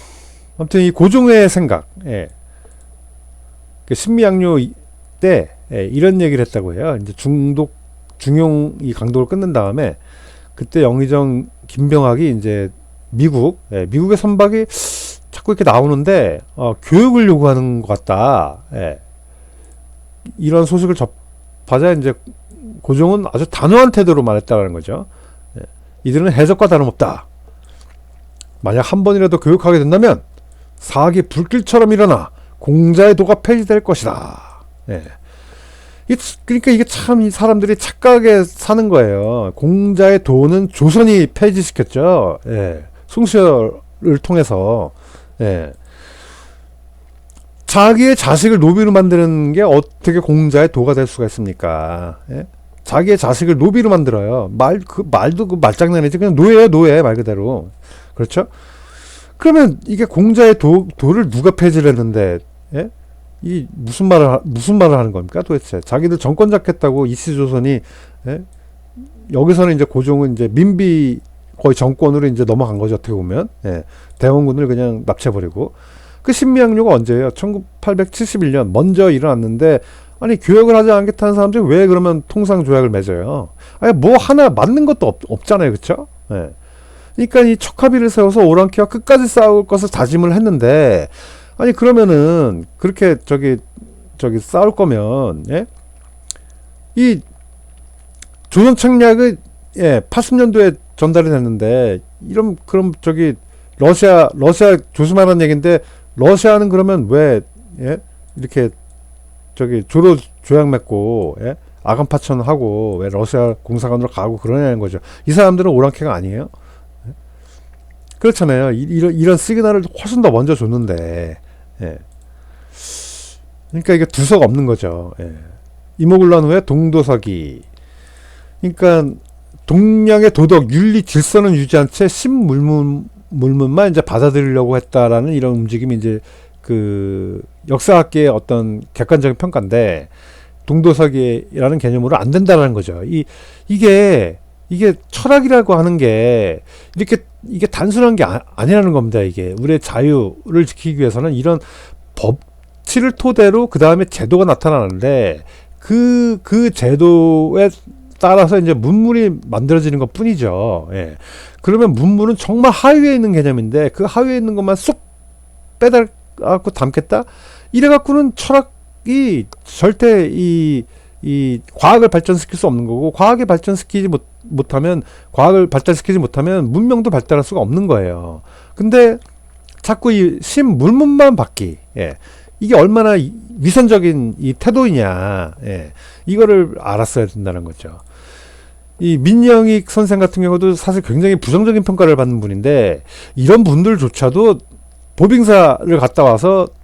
아무튼 이 고종의 생각, 예. 그 신미양요 때, 예, 이런 얘기를 했다고 해요. 이제 중용 이 강독을 끊는 다음에, 그때 영의정 김병학이 이제 미국의 선박이 자꾸 이렇게 나오는데, 교육을 요구하는 것 같다. 예. 이런 소식을 접하자 이제 고종은 아주 단호한 태도로 말했다는 거죠. 예. 이들은 해적과 다름없다. 만약 한 번이라도 교육하게 된다면 사악이 불길처럼 일어나 공자의 도가 폐지될 것이다. 예. 그러니까 이게 참 이 사람들이 착각에 사는 거예요. 공자의 도는 조선이 폐지시켰죠. 예. 숭실을 통해서. 예. 자기의 자식을 노비로 만드는 게 어떻게 공자의 도가 될 수가 있습니까? 예? 자기의 자식을 노비로 만들어요. 말도 그 말장난이지. 그냥 노예예요, 노예. 말 그대로. 그렇죠? 그러면 이게 공자의 도를 누가 폐지를 했는데, 예? 이 무슨 말을 하는 겁니까 도대체? 자기들 정권 잡겠다고 이시조선이, 예? 여기서는 이제 고종은 이제 민비 거의 정권으로 이제 넘어간 거죠, 어떻게 보면. 예. 대원군을 그냥 납치해버리고. 그 신미양요가 언제예요? 1871년 먼저 일어났는데, 아니 교역을 하지 않겠다는 사람들이 왜 그러면 통상조약을 맺어요? 아니 뭐 하나 맞는 것도 없잖아요, 그렇죠? 예. 그러니까 이 척합의를 세워서 오랑캐와 끝까지 싸울 것을 다짐을 했는데, 아니 그러면은 그렇게 저기 싸울 거면, 예? 이 조선 책략을, 예, 80년도에 전달이 됐는데, 그럼 저기 러시아 조심하라는 얘기인데, 러시아는 그러면 왜, 예? 이렇게 저기 조로 조약 맺고, 예? 아간파천하고 왜 러시아 공사관으로 가고 그러냐는 거죠. 이 사람들은 오랑캐가 아니에요? 예? 그렇잖아요. 이런 시그널을 훨씬 더 먼저 줬는데, 예. 그러니까 이게 두서가 없는 거죠. 예. 이모군란 후에 동도서기. 그러니까 동양의 도덕, 윤리, 질서는 유지한 채 신물문으로 물문만 이제 받아들이려고 했다라는 이런 움직임이 이제 그 역사학계의 어떤 객관적인 평가인데 동도서기라는 개념으로 안 된다는 거죠. 이게 철학이라고 하는 게 이렇게 이게 단순한 게 아니라는 겁니다. 이게 우리의 자유를 지키기 위해서는 이런 법치를 토대로 그 다음에 제도가 나타나는데 그 제도에 따라서 이제 문물이 만들어지는 것 뿐이죠. 예. 그러면 문물은 정말 하위에 있는 개념인데 그 하위에 있는 것만 쏙 빼달고 담겠다? 이래갖고는 철학이 절대 이 과학을 발전시킬 수 없는 거고 과학을 발전시키지 못하면 문명도 발달할 수가 없는 거예요. 근데 자꾸 이 신문문만 받기, 예. 이게 얼마나 위선적인 이 태도이냐, 예. 이거를 알았어야 된다는 거죠. 이 민영익 선생 같은 경우도 사실 굉장히 부정적인 평가를 받는 분인데 이런 분들조차도 보빙사를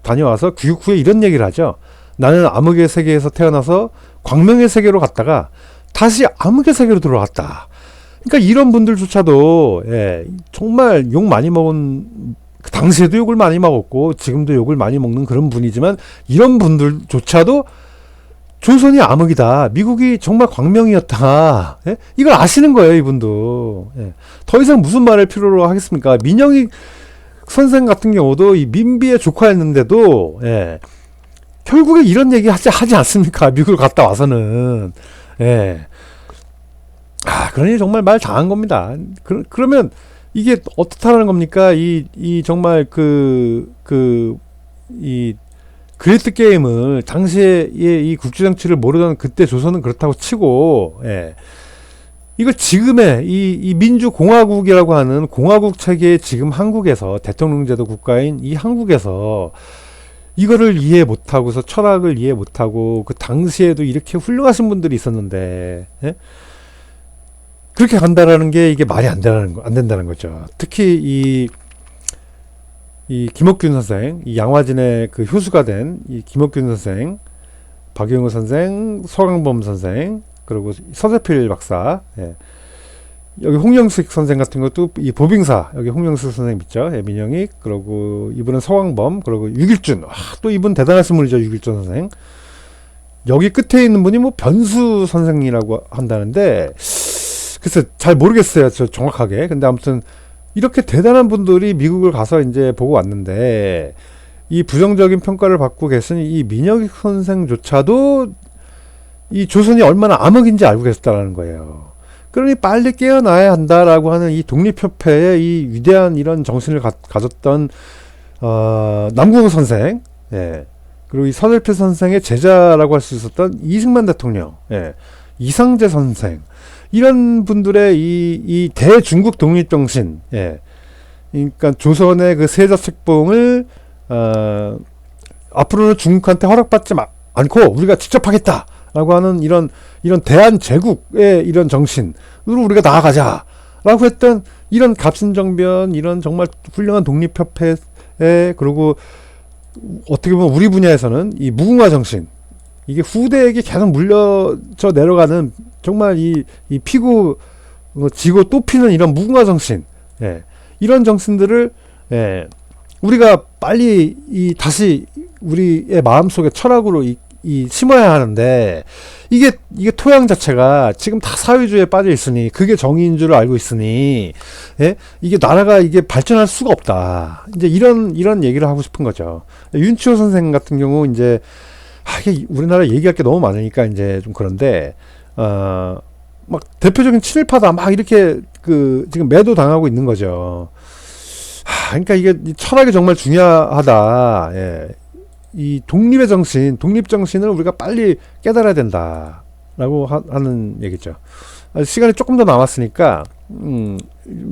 다녀와서 귀국 후에 이런 얘기를 하죠. 나는 암흑의 세계에서 태어나서 광명의 세계로 갔다가 다시 암흑의 세계로 들어왔다. 그러니까 이런 분들조차도, 예, 정말 욕 많이 먹은, 당시에도 욕을 많이 먹었고 지금도 욕을 많이 먹는 그런 분이지만 이런 분들조차도 조선이 암흑이다, 미국이 정말 광명이었다, 예? 이걸 아시는 거예요, 이분도. 예. 더 이상 무슨 말을 필요로 하겠습니까? 민영익 선생 같은 경우도 이 민비의 조카였는데도, 예, 결국에 이런 얘기 하지 않습니까? 미국을 갔다 와서는. 예. 그러니 정말 말 당한 겁니다. 그러면 이게 어떻다는 겁니까? 정말 이 그레이트 게임을 당시에 이 국제정치를 모르던 그때 조선은 그렇다고 치고, 예. 이걸 지금의 이 민주공화국이라고 하는 공화국 체계의 지금 한국에서, 대통령제도 국가인 이 한국에서 이거를 이해 못하고서 철학을 이해 못하고 그 당시에도 이렇게 훌륭하신 분들이 있었는데, 예? 그렇게 간다라는 게 이게 말이 안 된다는 거죠. 특히 이 김옥균 선생, 이 양화진의 그 효수가 된 이 김옥균 선생, 박영우 선생, 서강범 선생, 그리고 서재필 박사, 예. 여기 홍영숙 선생 같은 것도 이 보빙사, 여기 홍영숙 선생 있죠. 예, 민영익, 그리고 이분은 서강범, 그리고 유길준, 또 이분 대단하신 분이죠. 유길준 선생. 여기 끝에 있는 분이 뭐 변수 선생이라고 한다는데 글쎄 잘 모르겠어요, 저 정확하게. 근데 아무튼 이렇게 대단한 분들이 미국을 가서 이제 보고 왔는데 이 부정적인 평가를 받고 계신 이 민영익 선생조차도 이 조선이 얼마나 암흑인지 알고 계셨다는 거예요. 그러니 빨리 깨어나야 한다라고 하는 이 독립협회의 이 위대한 이런 정신을 가졌던 남궁 선생, 예. 그리고 이 서재필 선생의 제자라고 할 수 있었던 이승만 대통령, 예. 이상재 선생, 이런 분들의 이 대중국 독립 정신, 예. 그러니까 조선의 그 세자 책봉을 앞으로는 중국한테 허락받지 않고 우리가 직접 하겠다라고 하는 이런 대한 제국의 이런 정신으로 우리가 나아가자라고 했던 이런 갑신정변, 이런 정말 훌륭한 독립협회, 그리고 어떻게 보면 우리 분야에서는 이 무궁화 정신, 이게 후대에게 계속 물려져 내려가는 정말 이 피고 지고 또 피는 이런 무궁화 정신, 예. 이런 정신들을, 예, 우리가 빨리 다시 우리의 마음속에 철학으로 심어야 하는데 이게 토양 자체가 지금 다 사회주의에 빠져 있으니 그게 정의인 줄 알고 있으니, 예? 이게 나라가 이게 발전할 수가 없다. 이제 이런 얘기를 하고 싶은 거죠. 윤치호 선생 같은 경우 이제 이게 우리나라 얘기할 게 너무 많으니까 이제 좀 그런데 막 대표적인 친일파다 막 이렇게 지금 매도 당하고 있는 거죠. 그러니까 이게 철학이 정말 중요하다. 예. 이 독립 정신을 우리가 빨리 깨달아야 된다라고 하는 얘기죠. 시간이 조금 더 남았으니까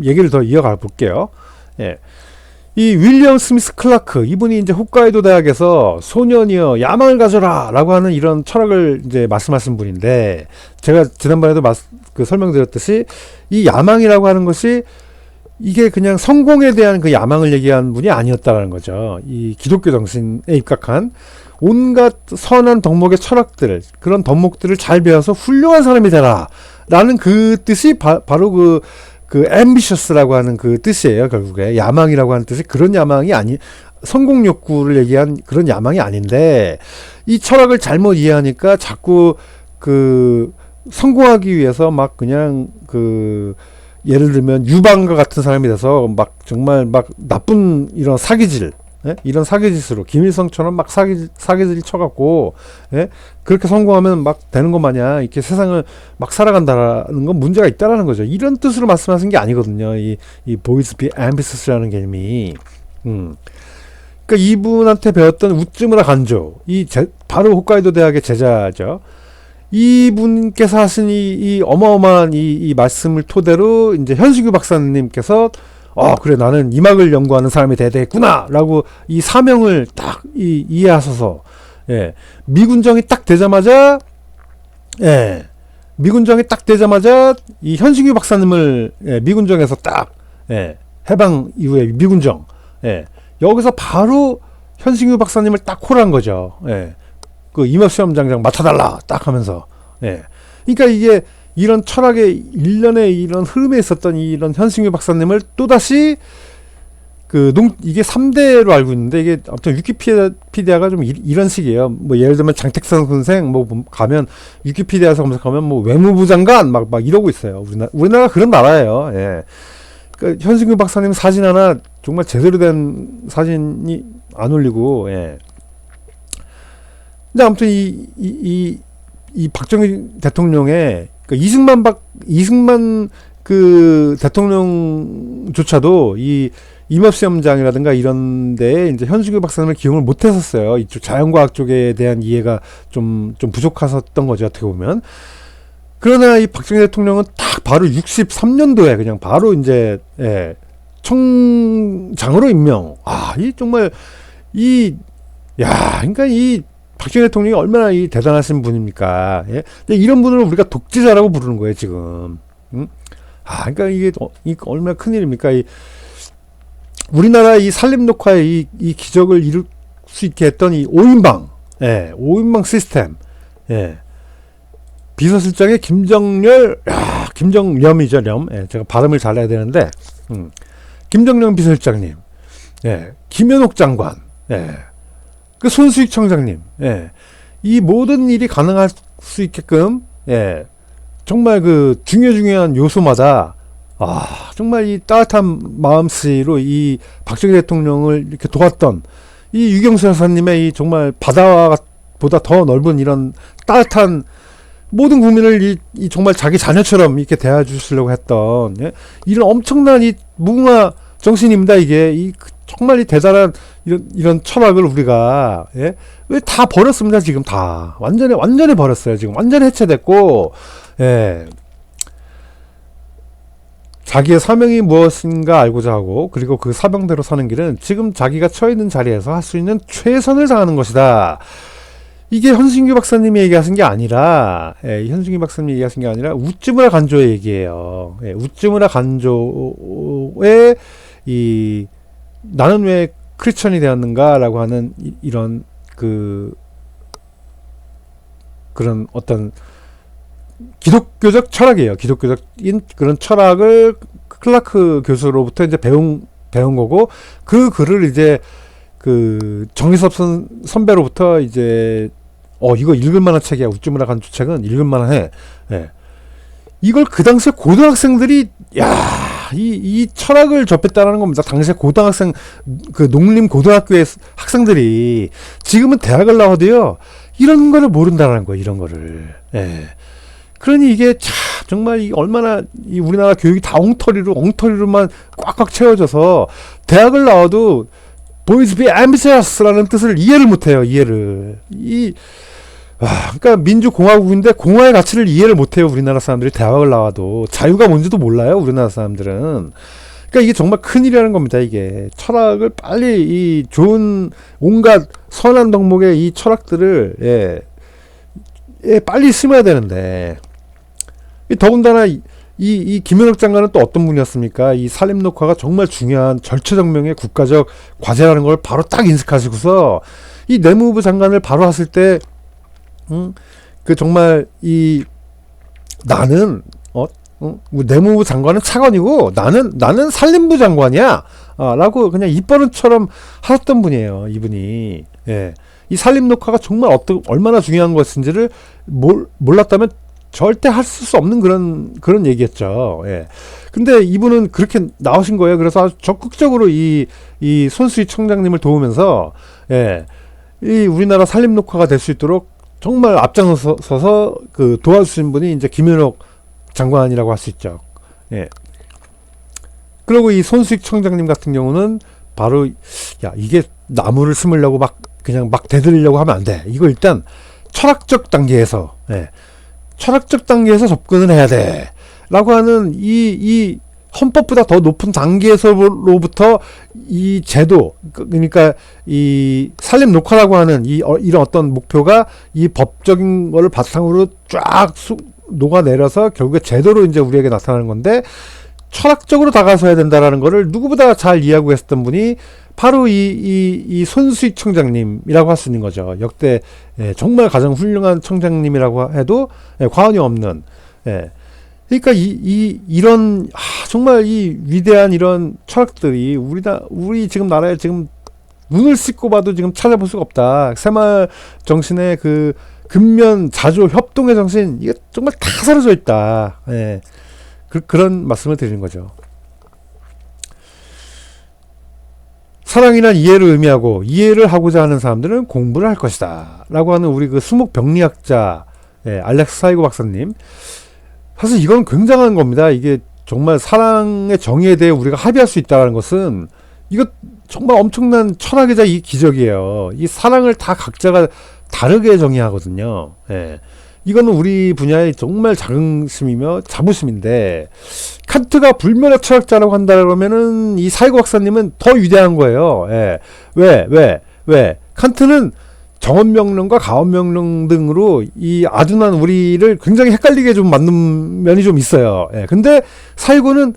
얘기를 더 이어가 볼게요. 예. 이 윌리엄 스미스 클라크, 이분이 이제 홋카이도 대학에서 소년이여 야망을 가져라라고 하는 이런 철학을 이제 말씀하신 분인데, 제가 지난번에도 설명드렸듯이 이 야망이라고 하는 것이 이게 그냥 성공에 대한 그 야망을 얘기한 분이 아니었다라는 거죠. 이 기독교 정신에 입각한 온갖 선한 덕목의 철학들, 그런 덕목들을 잘 배워서 훌륭한 사람이 되라 라는 그 뜻이 바로 그 ambitious라고 하는 그 뜻이에요. 결국에 야망이라고 하는 뜻이 그런 야망이 아니 성공 욕구를 얘기한 그런 야망이 아닌데 이 철학을 잘못 이해하니까 자꾸 그 성공하기 위해서 막 그냥 그 예를 들면 유방과 같은 사람이 돼서 막 정말 막 나쁜 이런 사기질, 예? 이런 사기짓으로 김일성처럼 막 사기질 쳐갖고, 예? 그렇게 성공하면 막 되는 것 마냥 이렇게 세상을 막 살아간다는 건 문제가 있다라는 거죠. 이런 뜻으로 말씀하신 게 아니거든요. 이 boys be ambitious라는 개념이. 그러니까 이분한테 배웠던 우쯔무라 간조, 바로 홋카이도 대학의 제자죠. 이분께서 하신 이 어마어마한 이 말씀을 토대로 이제 현식유 박사님께서 그래 나는 이막을 연구하는 사람이 돼야 되겠구나 라고 이 사명을 딱 이해하셔서 예, 미군정이 딱 되자마자 이 현식유 박사님을 미군정에서 딱 해방 이후에 미군정 여기서 바로 현식유 박사님을 딱 콜한 거죠. 그 임업시험장장 맡아달라 딱 하면서 그러니까 이게 이런 철학의 일련의 이런 흐름에 있었던 이런 현승유 박사님을 또다시 이게 3대로 알고 있는데 이게 아무튼 위키피디아가 좀 이런 식이에요. 뭐 예를 들면 장택산 선생 뭐 가면 위키피디아에서 검색하면 뭐 외무부 장관 막 이러고 있어요. 우리나라 그런 나라예요. 그러니까 현승유 박사님 사진 하나 정말 제대로 된 사진이 안 올리고 근데 아무튼 이 박정희 대통령의 그러니까 이승만 그 대통령조차도 이 임업시험장이라든가 이런 데에 이제 현수교 박사님을 기용을 못 했었어요. 이쪽 자연과학 쪽에 대한 이해가 좀 부족했었던 거죠, 어떻게 보면. 그러나 이 박정희 대통령은 딱 바로 63년도에 그냥 바로 이제 청장으로 임명. 이 정말 그러니까 이 박정희 대통령이 얼마나 대단하신 분입니까? 근데 이런 분을 우리가 독재자라고 부르는 거예요, 지금. 그러니까 이게 얼마나 큰일입니까? 우리나라 이 산림녹화의 이 기적을 이룰 수 있게 했던 이 5인방 시스템. 비서실장의 김정렴이죠, 제가 발음을 잘해야 되는데, 김정렴 비서실장님, 김현옥 장관, 그 손수익 청장님, 이 모든 일이 가능할 수 있게끔, 정말 그 중요한 요소마다, 정말 이 따뜻한 마음씨로 이 박정희 대통령을 이렇게 도왔던 이 유경수 여사님의 이 정말 바다보다 더 넓은 이런 따뜻한 모든 국민을 이 정말 자기 자녀처럼 이렇게 대해주시려고 했던, 이런 엄청난 이 무궁화 정신입니다, 이게. 정말 이 대단한 이런 철학을 우리가 왜 다 버렸습니다. 지금 다 완전히 버렸어요. 지금 완전히 해체됐고 자기의 사명이 무엇인가 알고자 하고 그리고 그 사명대로 사는 길은 지금 자기가 처해 있는 자리에서 할 수 있는 최선을 다하는 것이다. 이게 현승규 박사님이 얘기하신 게 아니라 현승규 박사님이 얘기하신 게 아니라 우쯔무라 간조의 얘기예요. 우쯔무라 간조의 나는 왜 크리스천이 되었는가라고 하는 이런 그런 어떤 기독교적 철학이에요. 기독교적인 그런 철학을 클라크 교수로부터 이제 배운 거고 그 글을 이제 그 정희섭 선배로부터 이제 이거 읽을만한 책이야. 우쯔무라 간조 책은 읽을만해. 이걸 그 당시에 고등학생들이 이 철학을 접했다라는 겁니다. 당시에 고등학생 그 농림 고등학교의 학생들이 지금은 대학을 나와도요 이런 거를 모른다라는 거예요. 이런 거를. 그러니 이게 참 정말 얼마나 이 우리나라 교육이 다 엉터리로만 꽉꽉 채워져서 대학을 나와도 boys be ambitious라는 뜻을 이해를 못해요. 그러니까 민주공화국인데 공화의 가치를 이해를 못해요. 우리나라 사람들이 대학을 나와도 자유가 뭔지도 몰라요. 우리나라 사람들은. 그러니까 이게 정말 큰일이라는 겁니다. 이게 철학을 빨리 이 좋은 온갖 선한 덕목의 이 철학들을 빨리 심어야 되는데 더군다나 이 김현옥 장관은 또 어떤 분이었습니까? 이 산림녹화가 정말 중요한 절체절명의 국가적 과제라는 걸 바로 딱 인식하시고서 이 내무부 장관을 바로 하실 때 정말 나는 뭐 내무부 장관은 차관이고 나는 산림부 장관이야. 라고 그냥 입버릇처럼 하셨던 분이에요, 이분이. 예. 이 산림 녹화가 정말 얼마나 중요한 것인지를 몰랐다면 절대 할 수 없는 그런 얘기였죠. 예. 근데 이분은 그렇게 나오신 거예요. 그래서 아주 적극적으로 이 손수희 청장님을 도우면서, 예. 이 우리나라 산림 녹화가 될 수 있도록 정말 앞장서서 그 도와주신 분이 이제 김현옥 장관이라고 할 수 있죠. 예. 그리고 이 손수익 청장님 같은 경우는 바로 야 이게 나무를 심으려고 그냥 막 대들려고 하면 안 돼. 이거 일단 철학적 단계에서 철학적 단계에서 접근을 해야 돼. 라고 하는 이 헌법보다 더 높은 단계에서로부터 이 제도, 그러니까 이 산림 녹화라고 하는 이런 어떤 목표가 이 법적인 거를 바탕으로 쫙 녹아내려서 결국에 제도로 이제 우리에게 나타나는 건데, 철학적으로 다가서야 된다라는 거를 누구보다 잘 이해하고 있었던 분이 바로 이 손수익 청장님이라고 할 수 있는 거죠. 역대 정말 가장 훌륭한 청장님이라고 해도 과언이 없는. 그러니까 이런 정말 이 위대한 이런 철학들이 우리 지금 나라에 지금 눈을 씻고 봐도 지금 찾아볼 수가 없다. 새마을 정신의 그 근면 자조 협동의 정신, 이게 정말 다 사라져 있다. 그런 말씀을 드리는 거죠. 사랑이란 이해를 의미하고 이해를 하고자 하는 사람들은 공부를 할 것이다. 라고 하는 우리 그 수목병리학자 알렉스 사이고 박사님. 사실 이건 굉장한 겁니다. 이게 정말 사랑의 정의에 대해 우리가 합의할 수 있다는 것은 이거 정말 엄청난 철학이자 이 기적이에요. 이 사랑을 다 각자가 다르게 정의하거든요. 이거는 우리 분야의 정말 자긍심이며 자부심인데, 칸트가 불멸의 철학자라고 한다 그러면은 이 사이고 박사님은 더 위대한 거예요. 왜? 칸트는 정언명령과 가언명령 등으로 이 아둔한 우리를 굉장히 헷갈리게 좀 만든 면이 좀 있어요. 근데 사이고는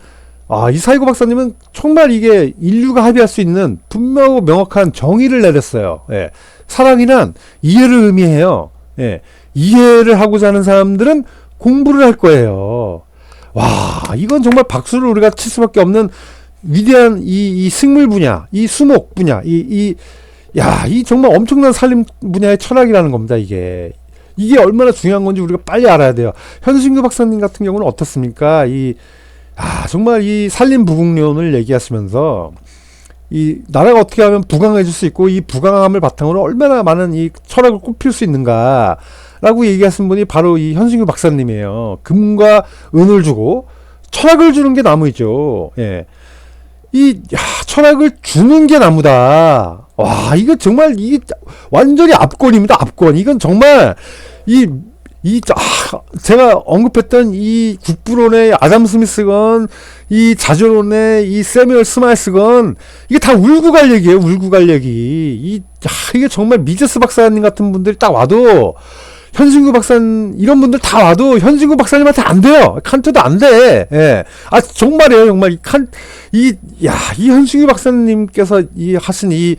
이 사이고 박사님은 정말 이게 인류가 합의할 수 있는 분명하고 명확한 정의를 내렸어요. 사랑이란 이해를 의미해요. 이해를 하고자 하는 사람들은 공부를 할 거예요. 와, 이건 정말 박수를 우리가 칠 수밖에 없는 위대한 이 식물 분야, 이 수목 분야, 이 정말 엄청난 산림 분야의 철학이라는 겁니다, 이게. 이게 얼마나 중요한 건지 우리가 빨리 알아야 돼요. 현신규 박사님 같은 경우는 어떻습니까? 정말 이 산림 부국론을 얘기하시면서 이 나라가 어떻게 하면 부강해질 수 있고, 이 부강함을 바탕으로 얼마나 많은 이 철학을 꽃필 수 있는가 라고 얘기하신 분이 바로 이 현신규 박사님이에요. 금과 은을 주고 철학을 주는 게 나무이죠. 철학을 주는 게 나무다. 와, 이거 정말 이게 완전히 압권입니다. 압권. 이건 정말 제가 언급했던 이 국부론의 아담 스미스건, 이 자조론의 이 세뮤얼 스마일스건, 이게 다 울고 갈 얘기예요. 울고 갈 얘기. 이게 정말 미제스 박사님 같은 분들이 딱 와도, 현신구 박사님 이런 분들 다 와도 현신구 박사님한테 안 돼요. 칸트도 안 돼. 정말이에요. 정말 이 현신구 박사님께서 하신 이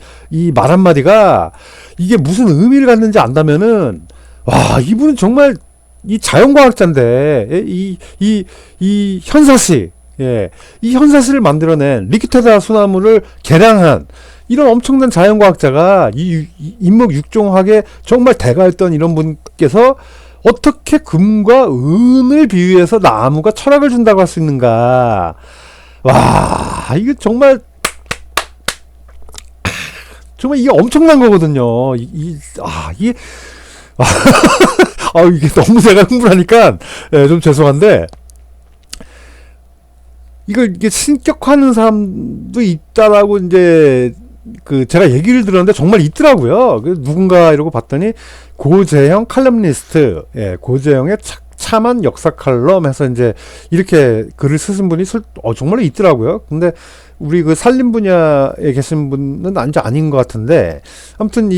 말 한마디가 이게 무슨 의미를 갖는지 안다면은, 와, 이분은 정말 이 자연과학자인데, 이 현사시, 이 현사시를 만들어낸 리키테다 소나무를 개량한 이런 엄청난 자연과학자가 이 인목육종학의 정말 대가였던 이런 분께서 어떻게 금과 은을 비유해서 나무가 철학을 준다고 할 수 있는가. 와, 이게 정말 이게 엄청난 거거든요. 이게 너무 제가 흥분하니까 좀 죄송한데, 이게 신격화하는 사람도 있다라고 이제 제가 얘기를 들었는데 정말 있더라고요. 누군가 이러고 봤더니 고재형 칼럼니스트, 고재형의 참한 역사 칼럼 해서 이제 이렇게 글을 쓰신 분이 정말 있더라고요. 근데 우리 그 산림 분야에 계신 분은 아닌 것 같은데, 아무튼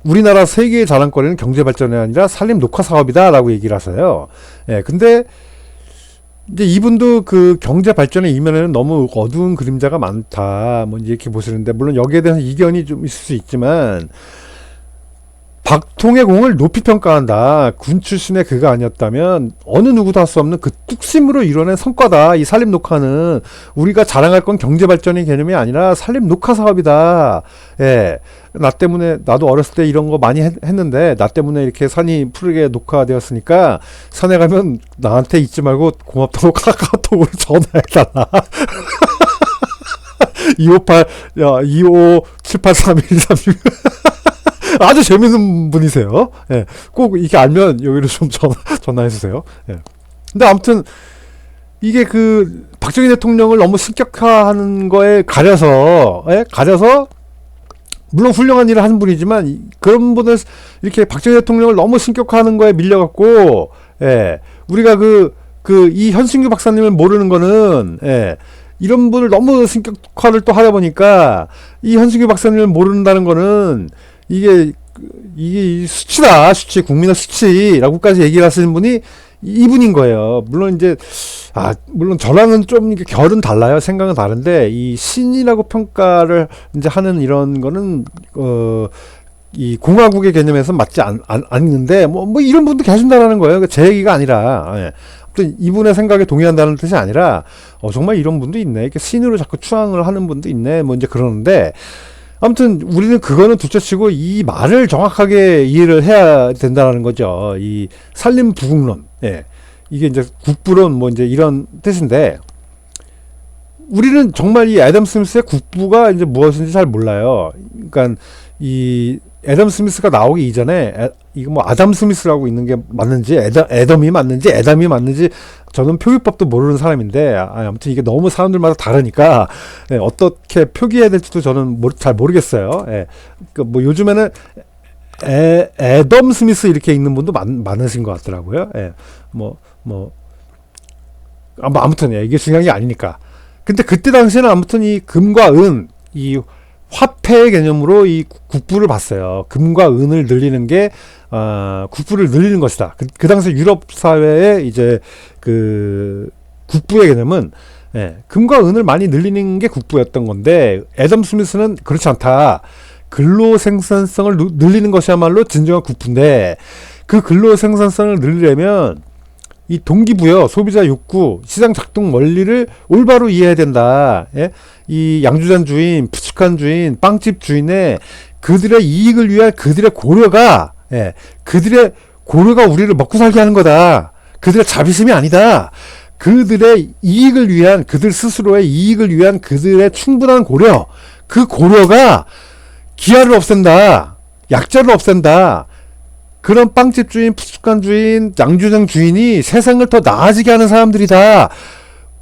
우리나라 세계의 자랑거리는 경제 발전이 아니라 산림 녹화 사업이다라고 얘기를 하세요. 근데 이제 이분도 그 경제 발전의 이면에는 너무 어두운 그림자가 많다, 뭐 이렇게 보시는데, 물론 여기에 대해서 이견이 좀 있을 수 있지만, 박통의 공을 높이 평가한다. 군 출신의 그가 아니었다면 어느 누구도 할 수 없는 그 뚝심으로 이뤄낸 성과다. 이 산림 녹화는 우리가 자랑할 건 경제 발전의 개념이 아니라 산림 녹화 사업이다. 예, 나 때문에 나도 어렸을 때 이런 거 많이 했는데 나 때문에 이렇게 산이 푸르게 녹화되었으니까 산에 가면 나한테 잊지 말고 고맙다고 카카오톡으로 전화해달라. 258, 야, 257831236. 아주 재밌는 분이세요. 예. 꼭 이렇게 알면 여기로 좀 전화해주세요. 예. 근데 아무튼, 이게 그, 박정희 대통령을 너무 신격화하는 거에 가려서, 예? 가려서, 물론 훌륭한 일을 하는 분이지만, 그런 분을, 이렇게 박정희 대통령을 너무 신격화하는 거에 밀려갖고, 예. 우리가 이 현승규 박사님을 모르는 거는, 예. 이런 분을 너무 신격화를 또 하다 보니까, 이 현승규 박사님을 모른다는 거는, 이게 수치다, 수치, 국민의 수치라고까지 얘기를 하시는 분이 이분인 거예요. 물론 이제, 물론 저랑은 좀 이게 결은 달라요. 생각은 다른데, 이 신이라고 평가를 이제 하는 이런 거는, 이 공화국의 개념에서 맞지 않는데, 뭐 이런 분도 계신다라는 거예요. 제 얘기가 아니라, 예. 아무튼 이분의 생각에 동의한다는 뜻이 아니라, 정말 이런 분도 있네. 이렇게 신으로 자꾸 추앙을 하는 분도 있네. 뭐 이제 그러는데, 아무튼 우리는 그거는 둘째치고 이 말을 정확하게 이해를 해야 된다는 거죠. 이 산림부국론, 예, 이게 이제 국부론 뭐 이제 이런 뜻인데 우리는 정말 이 애덤 스미스의 국부가 이제 무엇인지 잘 몰라요. 그러니까 이 애덤 스미스가 나오기 이전에 이거 뭐 아담 스미스라고 있는 게 맞는지 애덤이 맞는지 애담이 맞는지 저는 표기법도 모르는 사람인데 아무튼 이게 너무 사람들마다 다르니까 예, 어떻게 표기해야 될지도 저는 잘 모르겠어요. 예, 뭐 요즘에는 애덤 스미스 이렇게 읽는 분도 많으신 것 같더라고요. 예, 아무튼 예, 이게 중요한 게 아니니까. 근데 그때 당시에는 아무튼 이 금과 은, 이 화폐의 개념으로 이 국부를 봤어요. 금과 은을 늘리는 게, 국부를 늘리는 것이다. 그 당시 유럽 사회에 이제 그 국부의 개념은, 예, 금과 은을 많이 늘리는 게 국부였던 건데, 애덤 스미스는 그렇지 않다. 근로 생산성을 늘리는 것이야말로 진정한 국부인데, 그 근로 생산성을 늘리려면, 이 동기부여, 소비자 욕구, 시장 작동 원리를 올바로 이해해야 된다. 예? 이 양주잔 주인, 푸치칸 주인, 빵집 주인의 그들의 이익을 위한 그들의 고려가, 예, 그들의 고려가 우리를 먹고 살게 하는 거다. 그들의 자비심이 아니다. 그들의 이익을 위한, 그들 스스로의 이익을 위한 그들의 충분한 고려, 그 고려가 기아를 없앤다. 약자를 없앤다. 그런 빵집 주인, 푸치칸 주인, 양주장 주인이 세상을 더 나아지게 하는 사람들이다.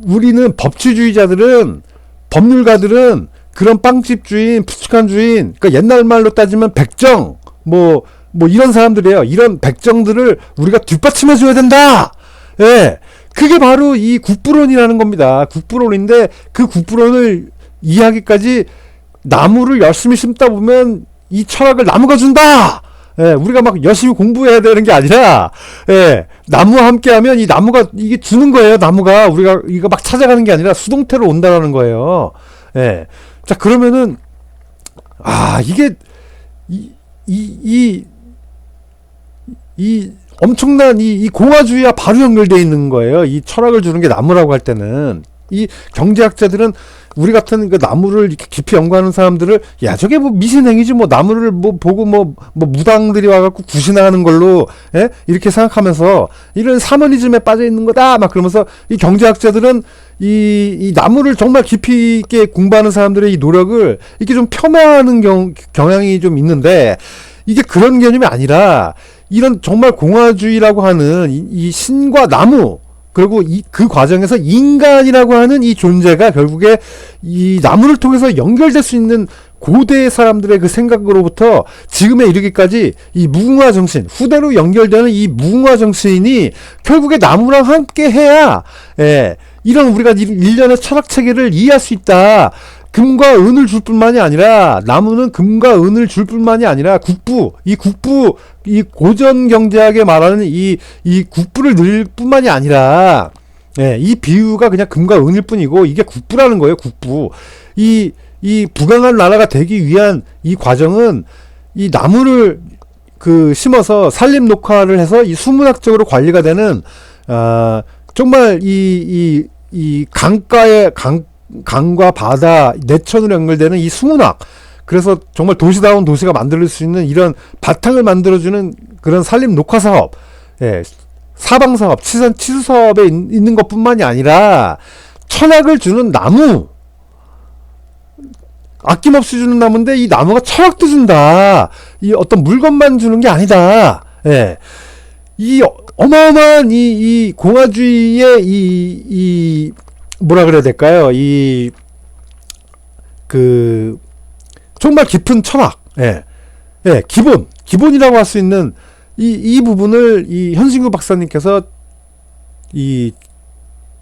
우리는 법치주의자들은, 법률가들은 그런 빵집 주인, 푸치칸 주인, 그러니까 옛날 말로 따지면 백정, 뭐 이런 사람들이에요. 이런 백정들을 우리가 뒷받침해줘야 된다. 예. 그게 바로 이 국부론이라는 겁니다. 국부론인데 그 국부론을 이해하기까지 나무를 열심히 심다 보면 이 철학을 나무가 준다. 예, 우리가 막 열심히 공부해야 되는 게 아니라, 예, 나무와 함께 하면 이 나무가, 이게 주는 거예요, 나무가. 우리가 이거 막 찾아가는 게 아니라 수동태로 온다라는 거예요. 예. 자, 그러면은, 이게, 엄청난 이 공화주의와 바로 연결되어 있는 거예요. 이 철학을 주는 게 나무라고 할 때는. 이 경제학자들은 우리 같은 그 나무를 이렇게 깊이 연구하는 사람들을 저게 뭐 미신행위지 뭐 나무를 뭐 보고 뭐 무당들이 와갖고 구신하는 걸로 이렇게 생각하면서 이런 사머니즘에 빠져 있는 거다 막 그러면서 이 경제학자들은 이 나무를 정말 깊이 있게 공부하는 사람들의 이 노력을 이렇게 좀 폄하하는 경향이 좀 있는데 이게 그런 개념이 아니라 이런 정말 공화주의라고 하는 이 신과 나무 그리고 그 과정에서 인간이라고 하는 이 존재가 결국에 이 나무를 통해서 연결될 수 있는 고대 사람들의 그 생각으로부터 지금에 이르기까지 이 무궁화 정신, 후대로 연결되는 이 무궁화 정신이 결국에 나무랑 함께 해야, 이런 우리가 일련의 철학 체계를 이해할 수 있다. 금과 은을 줄 뿐만이 아니라 나무는 금과 은을 줄 뿐만이 아니라 이 고전 경제학에 말하는 이 국부를 늘릴 뿐만이 아니라 이 비유가 그냥 금과 은일 뿐이고 이게 국부라는 거예요. 국부. 이 부강한 나라가 되기 위한 이 과정은 이 나무를 그 심어서 산림 녹화를 해서 이 수문학적으로 관리가 되는 정말 이 강과 바다 내천으로 연결되는 이 수문학, 그래서 정말 도시다운 도시가 만들 수 있는 이런 바탕을 만들어주는 그런 산림 녹화 사업, 예, 사방 사업, 치수 사업에 있는 것뿐만이 아니라 철학을 주는 나무, 아낌없이 주는 나무인데 이 나무가 철학도 준다. 이 어떤 물건만 주는 게 아니다. 예. 이 어마어마한 이 공화주의의 이 뭐라 그래야 될까요? 정말 깊은 철학. 예. 예, 기본이라고 할 수 있는 이 부분을 이 현신구 박사님께서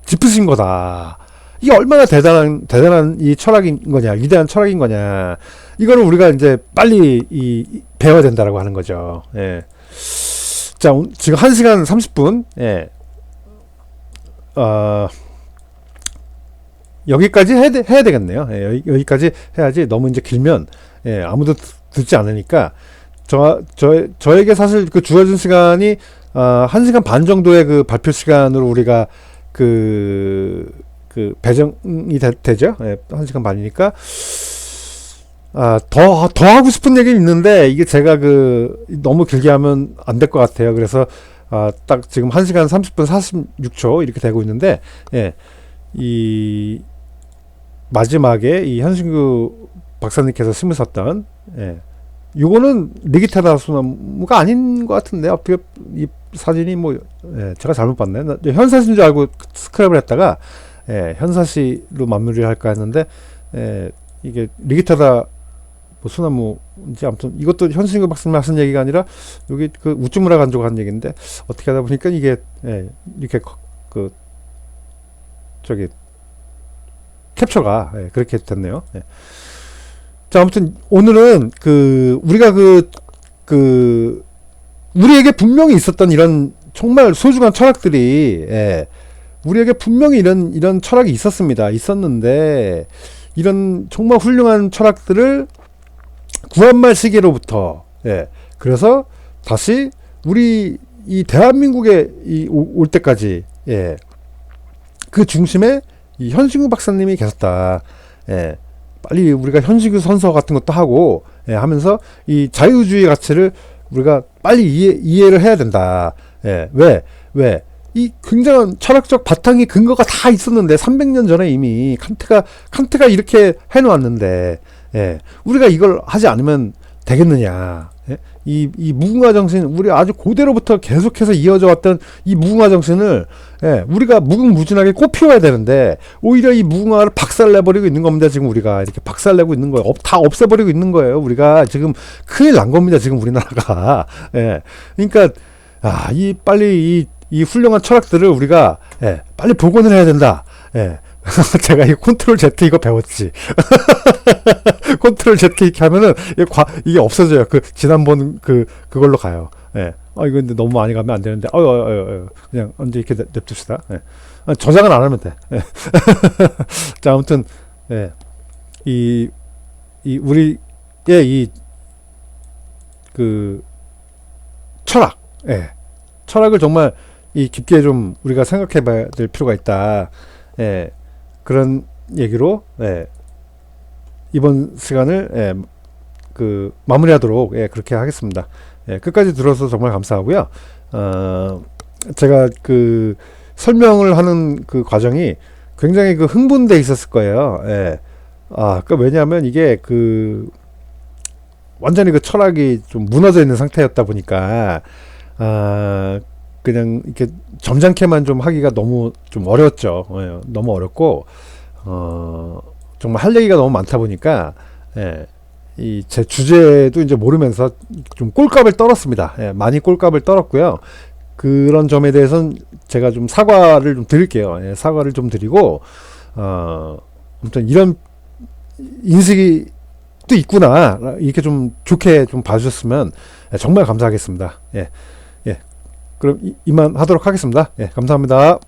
짚으신 거다. 이게 얼마나 대단한 이 철학인 거냐, 위대한 철학인 거냐. 이거를 우리가 이제 빨리 배워야 된다라고 하는 거죠. 예. 자, 지금 1시간 30분. 예. 여기까지 해야 되겠네요. 예, 여기까지 해야지 너무 이제 길면, 예, 아무도 듣지 않으니까, 저에게 사실 그 주어진 시간이, 1시간 반 정도의 그 발표 시간으로 우리가 배정이 되죠. 예, 1시간 반이니까. 더 하고 싶은 얘기는 있는데, 이게 제가 너무 길게 하면 안 될 것 같아요. 그래서, 딱 지금 1시간 30분 46초 이렇게 되고 있는데, 예, 마지막에 이 현신구 박사님께서 심으셨던, 예, 요거는 리기테라 소나무가 아닌 것 같은데, 어떻게 이 사진이 예, 제가 잘못 봤네. 현사시인 줄 알고 스크랩을 했다가, 예, 현사시로 마무리를 할까 했는데, 예, 이게 리기테라 소나무인지, 아무튼 이것도 현신구 박사님 하신 얘기가 아니라 여기 우쭈무라 간조가 한 얘기인데, 어떻게 하다 보니까 이게, 예, 이렇게 캡처가, 예, 그렇게 됐네요. 예. 자, 아무튼 오늘은 우리가 우리에게 분명히 있었던 이런 정말 소중한 철학들이, 예, 우리에게 분명히 이런 철학이 있었는데, 이런 정말 훌륭한 철학들을 구한말 시계로부터, 예, 그래서 다시 우리 이 대한민국에 올 때까지, 예, 그 중심에 이 현신구 박사님이 계셨다. 예, 빨리 우리가 현신구 선서 같은 것도 하고, 예, 하면서 이 자유주의 가치를 우리가 빨리 이해를 해야 된다. 예, 왜? 이 굉장한 철학적 바탕이 근거가 다 있었는데, 300년 전에 이미 칸트가 이렇게 해놓았는데, 예, 우리가 이걸 하지 않으면 되겠느냐. 예? 이 무궁화 정신, 우리 아주 고대로부터 계속해서 이어져 왔던 이 무궁화 정신을, 예, 우리가 무궁무진하게 꽃피워야 되는데, 오히려 이 무궁화를 박살내버리고 있는 겁니다. 지금 우리가 이렇게 박살내고 있는 거예요. 다 없애버리고 있는 거예요. 우리가 지금 큰일 난 겁니다. 지금 우리나라가. 예, 그러니까 빨리 이 훌륭한 철학들을 우리가, 예, 빨리 복원을 해야 된다. 예. 제가 이 컨트롤 Z 이거 배웠지. 컨트롤 Z 이렇게 하면은 이게 없어져요. 지난번 그걸로 가요. 예. 이거 근데 너무 많이 가면 안 되는데. 그냥 언제 이렇게 냅둡시다. 예. 저장은 안 하면 돼. 예. 자, 아무튼, 예. 우리의 철학. 예. 철학을 정말 깊게 좀 우리가 생각해 봐야 될 필요가 있다. 예. 그런 얘기로, 예, 이번 시간을, 예, 마무리하도록, 예, 그렇게 하겠습니다. 예, 끝까지 들어서 정말 감사하고요. 제가 설명을 하는 과정이 굉장히 흥분돼 있었을 거예요. 예. 왜냐하면 이게 완전히 철학이 좀 무너져 있는 상태였다 보니까, 그냥 이렇게 점잖게만 좀 하기가 너무 좀 어려웠죠. 예, 너무 어렵고, 정말 할 얘기가 너무 많다 보니까, 예, 제 주제도 이제 모르면서 좀 꼴값을 떨었습니다. 예, 많이 꼴값을 떨었고요. 그런 점에 대해서는 제가 좀 사과를 좀 드릴게요. 예, 사과를 좀 드리고, 아무튼 이런 인식이 또 있구나, 이렇게 좀 좋게 좀 봐주셨으면, 예, 정말 감사하겠습니다. 예. 그럼 이만 하도록 하겠습니다. 예, 감사합니다.